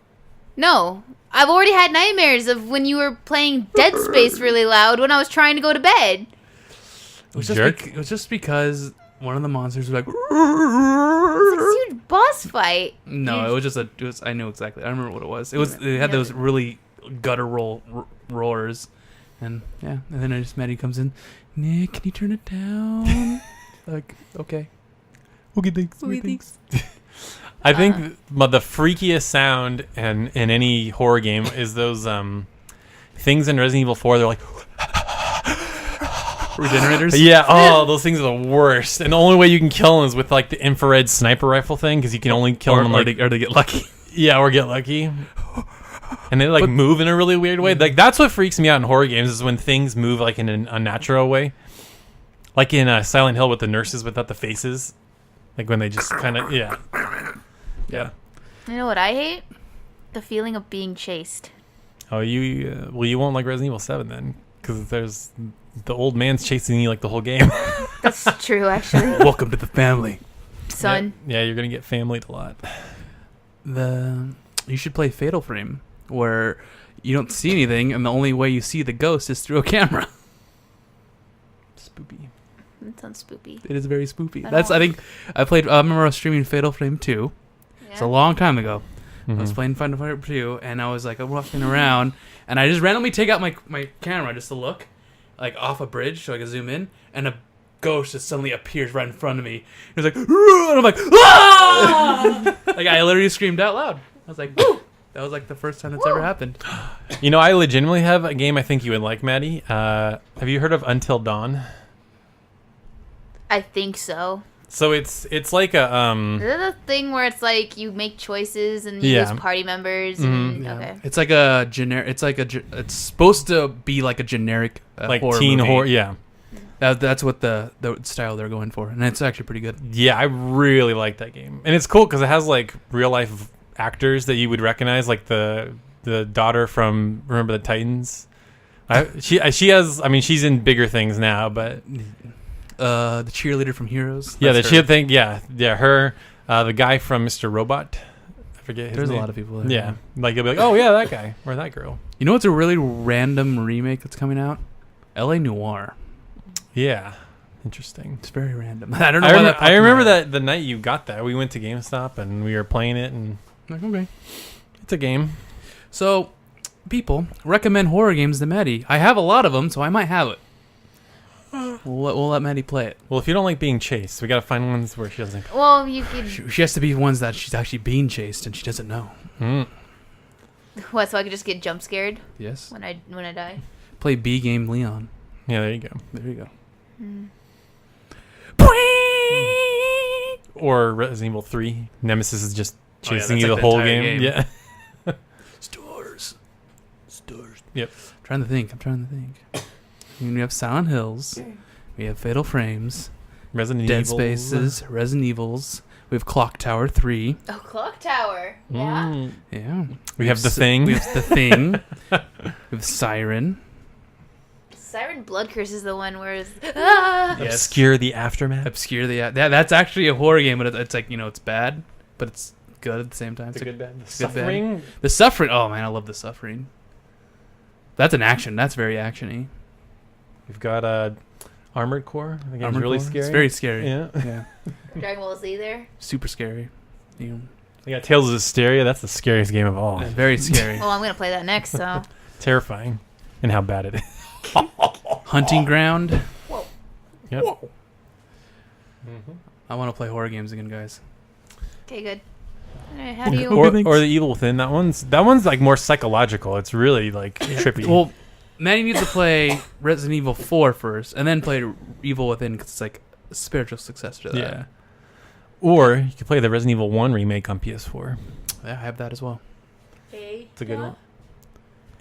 No, I've already had nightmares of when you were playing Dead Space really loud when I was trying to go to bed. It was just because one of the monsters was like, It's like a huge boss fight. no, it was I knew exactly. I remember what it was. It had those really guttural roars. And yeah, and then Maddie comes in. Nick, can you turn it down? Like, okay. Okay, thanks. I think the freakiest sound in any horror game is those things in Resident Evil 4. They're like Regenerators? Yeah, oh, those things are the worst. And the only way you can kill them is with like the infrared sniper rifle thing because you can only kill them like or they get lucky. Yeah, or get lucky. And they like move in a really weird way. Like that's what freaks me out in horror games is when things move like in an unnatural way. Like in Silent Hill with the nurses without the faces. Like when they just kind of yeah. You know what I hate? The feeling of being chased. Oh, you won't like Resident Evil 7 then because there's the old man's chasing you like the whole game. That's true, actually. Welcome to the family. Son. Yeah, you're gonna get familyed a lot. You should play Fatal Frame, where you don't see anything, and the only way you see the ghost is through a camera. Spoopy. That sounds spoopy. It is very spoopy. I think I played. I remember I was streaming Fatal Frame 2. It's a long time ago. I was playing Final Fight 2, and I was like, I'm walking around, and I just randomly take out my camera just to look, like off a bridge so I can zoom in, and a ghost just suddenly appears right in front of me. It was like, and I'm like, ah! Like I literally screamed out loud. I was like, woo! That was like the first time that's ever happened. You know, I legitimately have a game I think you would like, Maddie. Have you heard of Until Dawn? I think so. So it's like a Is it a thing where it's like you make choices and you Yeah. use party members? And, Yeah. Okay. It's like a generic. It's supposed to be like a generic like horror teen movie. horror. Yeah, That's what the style they're going for, and it's actually pretty good. yeah. I really like that game, and it's cool because it has like real life actors that you would recognize, like the daughter from Remember the Titans. She has. I mean, she's in bigger things now, but The cheerleader from Heroes. yeah, that's she her. had thing. Yeah, her. The guy from Mr. Robot. I forget his There's name. a lot of people there. Yeah, like you'll be like, oh yeah, that guy or that girl. You know what's a really random remake that's coming out? L.A. Noire. Yeah, interesting. It's very random. I don't know. why that popped I in my remember head. that the night you got that, we went to GameStop and we were playing it, and Like, okay. it's a game. So, people recommend horror games to Maddie. I have a lot of them, so I might have it. We'll let Maddie play it. Well, if you don't like being chased, we got to find ones where she doesn't. Well, you could. She has to be ones that she's actually being chased and she doesn't know. Mm. What? So I could just get jump scared Yes. when I die. play B Game Leon. Yeah, there you go. There you go. Or Resident Evil 3. Nemesis is just chasing that's you like the the whole entire game. game. Yeah. Stores. Yep. I'm trying to think. I mean, we have Silent Hills. We have Fatal Frames. Resident Dead Evil. Spaces. Resident Evils. We have Clock Tower 3. Oh, Clock Tower. Yeah. Mm. Yeah. We have The Thing. We have The Thing. We have Siren. Siren Blood Curse is the one where it's... Yes. Obscure the Aftermath. Obscure the... That's actually a horror game, but it's like, it's bad, but it's good at the same time. The good bad. The it's good bad. Suffering. The Suffering. Oh, man, I love The Suffering. That's an action. That's very action-y. We've got Armored Core. The game's Armored really Core. scary. It's very scary. Yeah. Yeah. Dragon Ball Z there. Super scary. We got Tales of Hysteria. That's the scariest game of all. Very scary. Well, I'm going to play that next, so... Terrifying. And how bad it is. Hunting Ground. Yep. I want to play horror games again, guys. Okay, good. Alright, how do you... Or The Evil Within. That one's like more psychological. It's really like trippy. Well, Manny needs to play Resident Evil 4 first, and then play Evil Within, because it's like a spiritual successor to that. Yeah. Or you could play the Resident Evil 1 remake on PS4. Yeah, I have that as well. It's a good one.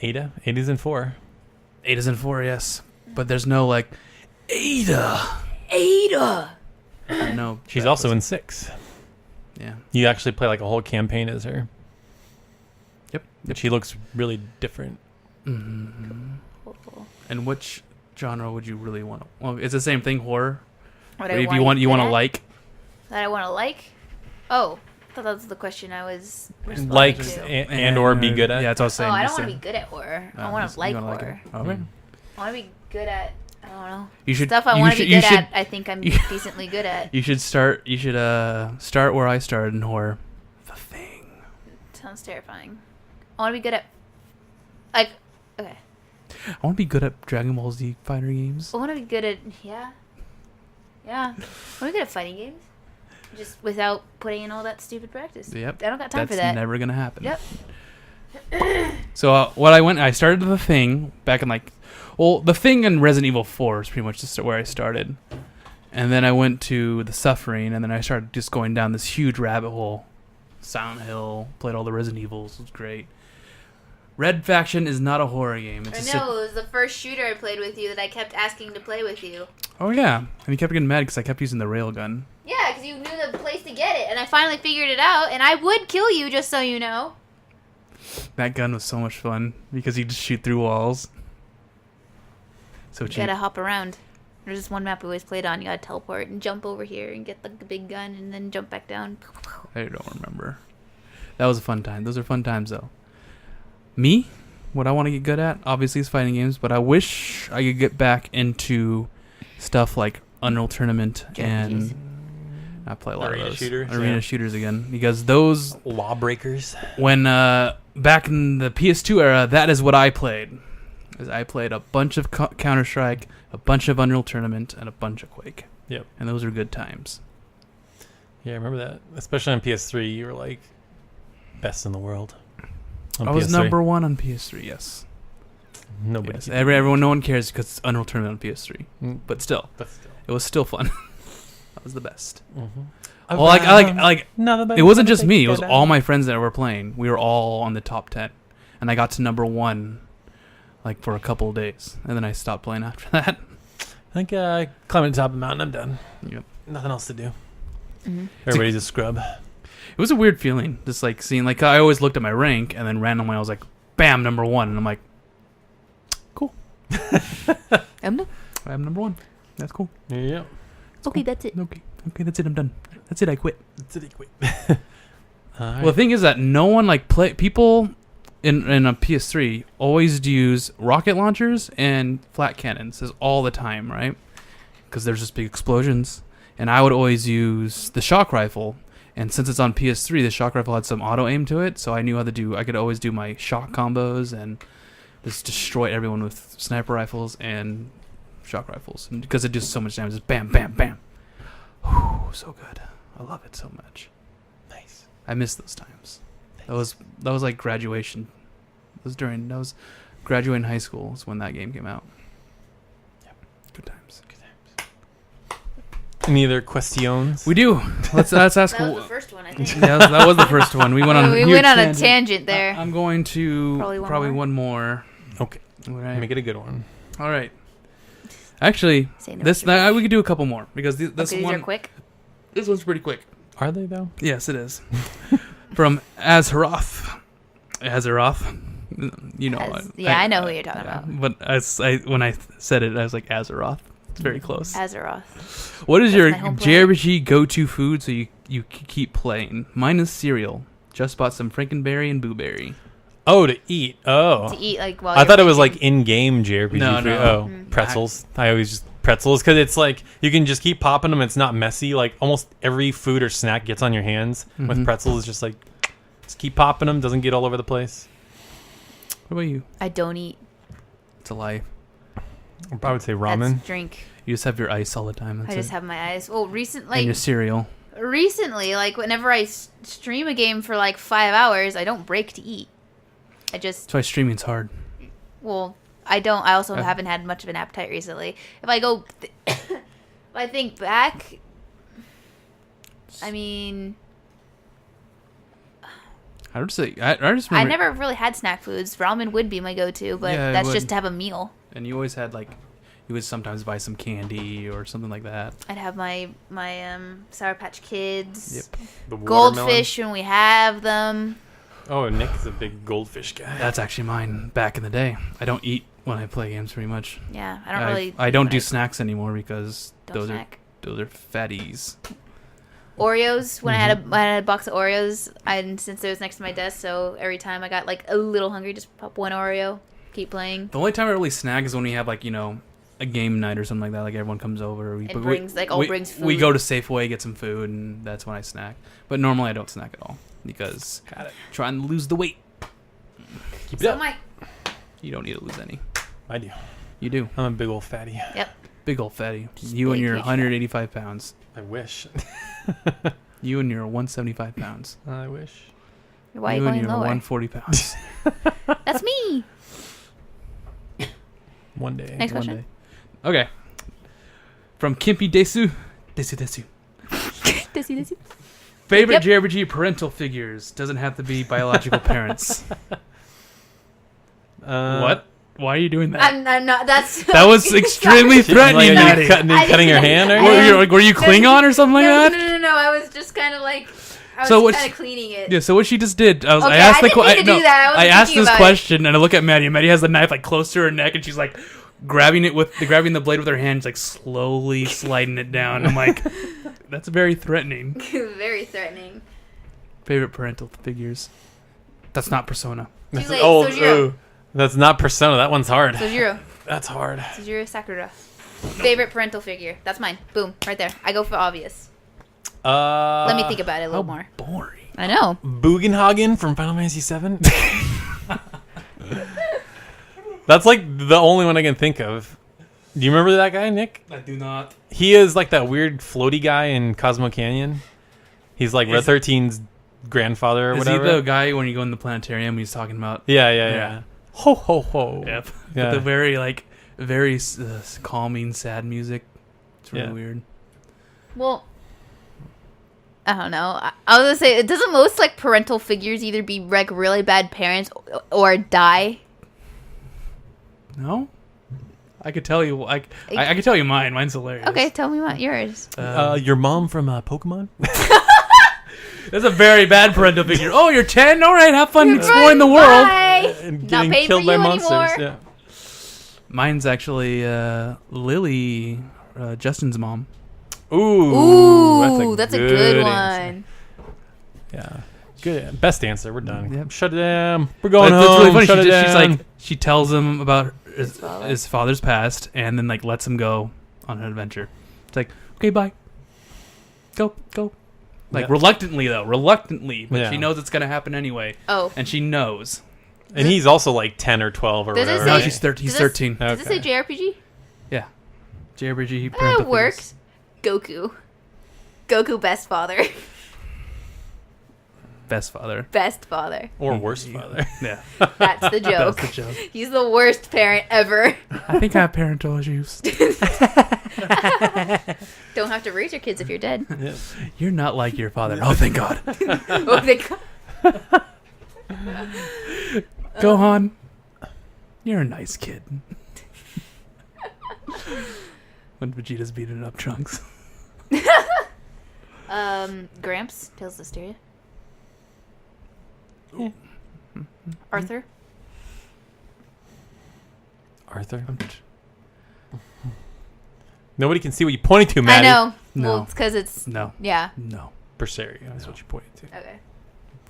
Ada? Ada's in 4. 8 is in 4, yes. But there's no, like, Ada! No. She's that also was- in 6. Yeah. You actually play like a whole campaign as her. Yep. But she looks really different. Mm-hmm. And which genre would you really want to... Well, it's the same thing, horror. What Or I if you want to good at? like. That I want to like? Oh, I thought that was the question I was responding Like to. and or be good at. Yeah, that's what I was Oh, saying. I Just don't want to saying. be good at horror. I You want to like wanna horror. it? Okay. I want to be good at, I don't know. You should, Stuff I you want to should- be you good should- at, I think I'm you- decently good at. You should start where I started in horror. The Thing. Sounds terrifying. I want to be good at, like, okay. I want to be good at Dragon Ball Z fighter games. I want to be good at, yeah. I want to be good at fighting games. Just without putting in all that stupid practice. Yep. I don't got time That's for that. never going to happen. Yep. So I started The Thing back in The Thing and Resident Evil 4 is pretty much just where I started. And then I went to The Suffering, and then I started just going down this huge rabbit hole. Silent Hill, played all the Resident Evils, it was great. Red Faction is not a horror game. It's I know, it was the first shooter I played with you that I kept asking to play with you. Oh yeah, and you kept getting mad because I kept using the railgun. Yeah, because you knew the place to get it, and I finally figured it out, and I would kill you, just so you know. That gun was so much fun because you just shoot through walls. So You gotta hop around. There's this one map we always played on. You gotta teleport and jump over here and get the big gun and then jump back down. I don't remember. That was a fun time. Those are fun times, though. Me? What I want to get good at, obviously, is fighting games, but I wish I could get back into stuff like Unreal Tournament JRPGs. and I play a lot Arena of those. shooters, Arena yeah. shooters again. Because those, Lawbreakers. when back in the PS2 era, that is what I played. Is I played a bunch of Counter-Strike, a bunch of Unreal Tournament, and a bunch of Quake. Yep. And those are good times. Yeah, I remember that. Especially on PS3, you were like best in the world. On I was PS3. number 1 on PS3, yes. Nobody. Yes. could- Everyone, no one cares because it's Unreal Tournament on PS3. Mm, But still, but still. it was still fun. That was the best. Mm-hmm. Well, like No, it wasn't just me. It was all my friends that were playing. We were all on the top 10, and I got to number 1, like for a couple of days, and then I stopped playing after that. I think climbing the top of the mountain, I'm done. Yep. Nothing else to do. Mm-hmm. Everybody's a scrub. It was a weird feeling, just like seeing. Like I always looked at my rank, and then randomly I was like, "Bam, number 1," and I'm like, "Cool, I'm number 1. That's cool. Yeah. Okay, that's it. Okay, that's it. I'm done. That's it. I quit." That's it. Quick. All Well, the thing is that no one people in a PS3 always use rocket launchers and flat cannons all the time, right? Because there's just big explosions. And I would always use the shock rifle. And since it's on PS3, the shock rifle had some auto aim to it, so I knew how to do. I could always do my shock combos and just destroy everyone with sniper rifles and shock rifles. And because it does so much damage, just bam, bam, bam. Whew, so good. I love it so much. Nice. I miss those times. That was like graduation. That was graduating high school is when that game came out. Yep. Good times. Any other questions? We do. Let's ask. That was the first one, I think. Yeah, that was the first one. We went on. We went on a tangent there. I'm going to Probably one more. Okay. All right. Make it a good one. All right. Actually, Say no this to your we could do a couple more because this these one. are quick. This one's pretty quick. Are they though? Yes, it is. From Azeroth. You know. I know who you're talking about. But when I said it, I was like Azeroth. It's very close. Azeroth. What is That's your my home planet. JRPG go-to food so you keep playing? Mine is cereal. Just bought some Frankenberry and Blueberry. Oh, to eat. Oh. To eat like while I thought it you're was like playing. in-game JRPG. No, food. no. Oh, pretzels. I always just pretzels because it's like you can just keep popping them. It's not messy. Like almost every food or snack gets on your hands. With Mhm. pretzels, it's just like just keep popping them. Doesn't get all over the place. What about you? I don't eat. It's a lie. I would say ramen. That's drink. You just have your ice all the time. That's I just it. have my eyes. Well, And recently, your cereal. like whenever I stream a game for like 5 hours, I don't break to eat. I just That's why streaming's hard. I don't. I also haven't had much of an appetite recently. If I go, if I think back, I mean, I would say I just I remember. never really had snack foods. Ramen would be my go-to, but Yeah, it that's would. just to have a meal. And you always had like, you would sometimes buy some candy or something like that. I'd have my Sour Patch Kids. Yep. The watermelon. Goldfish when we have them. Oh, Nick is a big goldfish guy. That's actually mine. Back in the day, I don't eat when I play games pretty much. Yeah, I don't really. I don't do when snacks anymore because don't those snack. are fatties. Oreos. When I had a box of Oreos, and since it was next to my desk, so every time I got like a little hungry, just pop one Oreo, keep playing. The only time I really snack is when we have like a game night or something like that. Like everyone comes over. Brings food. We go to Safeway, get some food, and that's when I snack. But normally I don't snack at all because trying to lose the weight. Keep it So up. You don't need to lose any. I do. You do. I'm a big old fatty. Yep. Big old fatty. You and big, your huge 185 pounds. I wish. You and your 175 pounds. I wish. Why are you and going your lower? 140 pounds. That's me. One day. Next One question. day. Okay. From Kimpi Desu. Desu. Desi. Favorite Yep. JRPG parental figures. Doesn't have to be biological parents. What? Why are you doing that? I'm not. That's That was extremely threatening, Like, Maddie. cutting your hand? Or Were you Klingon or something like that? No. I was just kind of like. I So was what kind she- of cleaning it. Yeah, so what she just did, I Okay, asked I the didn't mean to do that. I wasn't asked thinking this about it. question, and I look at Maddie, and Maddie has the knife like close to her neck, and she's like grabbing the blade with her hands, like slowly sliding it down. I'm like, that's very threatening. Very threatening. Favorite parental figures. That's not Persona. Too late. Oh, Sojiro. ooh. That's not Persona. That one's hard. Sojiro. That's hard. Sojiro Sakura. Favorite parental figure. That's mine. Boom. Right there. I go for obvious. Let me think about it a little more. Boring. I know. Bugenhagen from Final Fantasy VII. That's like the only one I can think of. Do you remember that guy, Nick? I do not. He is like that weird floaty guy in Cosmo Canyon. He's like Red 13's grandfather or Is whatever. he the guy when you go in the planetarium he's talking about? Yeah. Ho ho ho. Yep. Yeah. With the very calming, sad music. It's really weird. Well, I don't know. I was gonna say, doesn't most like parental figures either be like really bad parents or die? No, I could tell you. I could tell you mine. Mine's hilarious. Okay, tell me what yours. Your mom from Pokemon? That's a very bad parental figure. Oh, you're 10? All right, have fun exploring the world. Bye. And Not getting paying killed for by you monsters. anymore. Yeah. Mine's actually Lily, Justin's mom. Ooh, that's a good one. answer. Yeah. Good. Best answer. We're done. Yep. Shut it down. We're going That's home. really funny. Shut it She's down. like, she tells him about father. his father's past, and then like lets him go on an adventure. It's like, okay, bye. Go. Like Yeah. reluctantly, but Yeah. she knows it's gonna happen anyway, Oh, and she knows. And he's also like 10 or 12 or Does it whatever. say- No, right? she's 13. He's Does this- 13. does it say JRPG? Yeah, JRPG. That parental works. Goku. Goku best father. Best father. Best father. Or worst father. Yeah. That's the joke. That's the joke. He's the worst parent ever. I think I have parental issues. Don't have to raise your kids if you're dead. Yeah. You're not like your father. Oh, thank God. Oh, they Gohan, you're a nice kid. When Vegeta's beating up Trunks. Gramps, Tales of Hysteria. Arthur. Arthur. Nobody can see what you pointed to, Maddie. I know. No. Well, it's because it's... No. Yeah. No. Berseria. That's what you pointed to. Okay.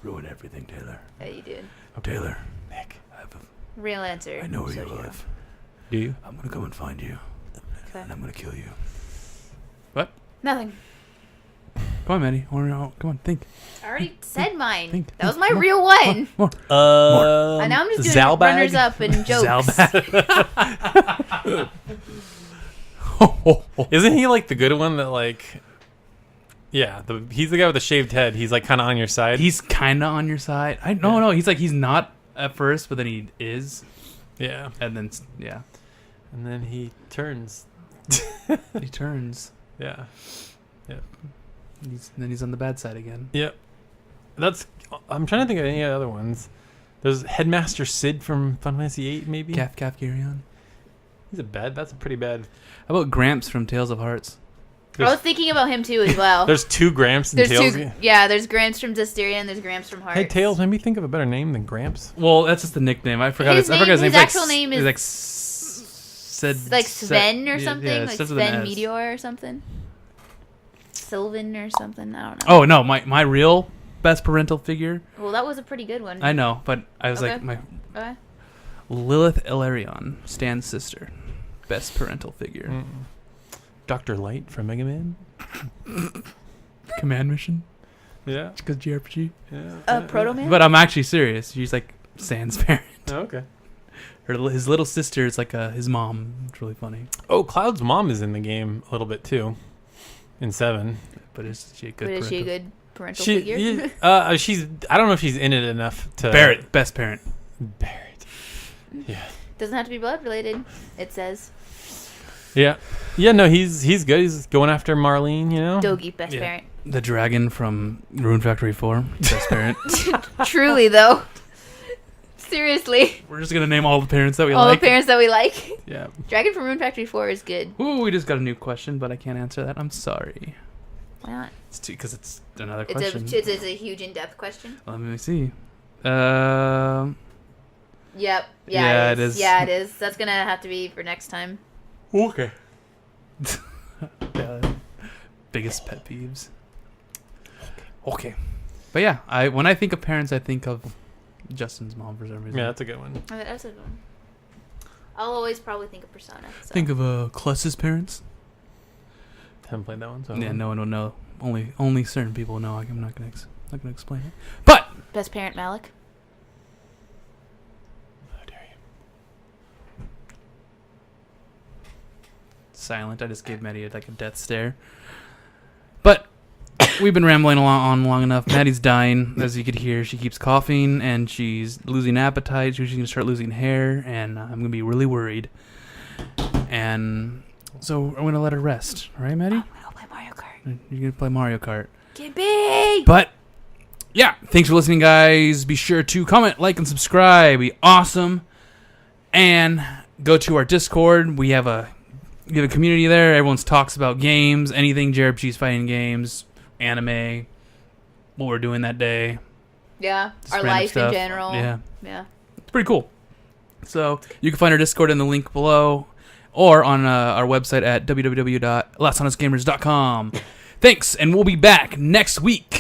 Ruin everything, Taylor. Yeah, you did. Taylor. Nick. Real answer. I know where So you live. Do you? I'm going to go and find you. Okay. And I'm going to kill you. Nothing. Come on, Maddie. Come on, think. I already said mine. Think. That was my More. real one. More. And now I'm just doing Zalbag? runners up and jokes. Isn't he like the good one that like? Yeah, he's the guy with the shaved head. He's like kind of on your side. He's kind of on your side. No. He's not at first, but then he is. Yeah, And then, yeah. and then he turns. He turns. Yeah, Then he's on the bad side again. yep. I'm trying to think of any other ones. There's Headmaster Sid from Final Fantasy VIII, maybe. Calf Carrion. That's a pretty bad. How about Gramps from Tales of Hearts? I was thinking about him too as well. There's two Gramps and There's Tails. two. Yeah, there's Gramps from Hysteria and there's Gramps from Hearts. Hey, Tails, maybe think of a better name than Gramps. Well, that's just the nickname. I forgot His his name. his actual name is like like Sven or something, Yeah, like starts with an Sven S. Meteor or something. Sylvan or something. I don't know. Oh no, my real best parental figure. Well, that was a pretty good one. I know, but I was Okay. like my Okay. Lilith Ilarion, Stan's sister, best parental figure. Dr. Light from Mega Man. Command Mission, Yeah. because JRPG. Yeah. Proto Man. But I'm actually serious. She's like Stan's parent. Oh, okay. His little sister is like his mom. It's really funny. Oh, Cloud's mom is in the game a little bit too. In 7. But is she a good? But is she a parental- good parental figure? She's. I don't know if she's in it enough to. Barrett, best parent. Barrett. Yeah. Doesn't have to be blood related. It says Yeah. Yeah. No, he's good. He's going after Marlene. You know. Dogi, best Yeah. parent. The dragon from Rune Factory 4, best parent. Truly though. Seriously. We're just gonna name all the parents that we All like. the parents that we like. Yeah. Dragon from Rune Factory 4 is good. Ooh, we just got a new question, but I can't answer that. I'm sorry. Why not? It's because it's another It's question. it's a huge in-depth question. Let me see. Yep. Yeah, it it is. Yeah, it is. That's gonna have to be for next time. Okay. Yeah, biggest pet peeves. Okay. But yeah, when I think of parents, I think of Justin's mom for some reason. Yeah, that's a good one. Okay, that's a good one. I'll always probably think of Persona. So. Think of Kless's parents. Haven't played that one. So Yeah, no one will know. Only certain people know. I'm not gonna explain it. But Best parent Malik. How dare you? silent. I just gave Maddie like a death stare. But we've been rambling on long enough. Maddie's dying, as you could hear. She keeps coughing and she's losing appetite. She's gonna start losing hair, and I'm gonna be really worried. And so I'm gonna let her rest. All right, Maddie? I'm gonna play Mario Kart. You're gonna play Mario Kart. Get big. But yeah, thanks for listening, guys. Be sure to comment, like, and subscribe. Be awesome. And go to our Discord. We have a community there. Everyone talks about games, anything JRPGs, fighting games, anime, what we're doing that day. Yeah, Just our random life stuff. in general. Yeah, Yeah. it's pretty cool. So you can find our Discord in the link below, or on our website at www.lasthonestgamers.com. Thanks, and we'll be back next week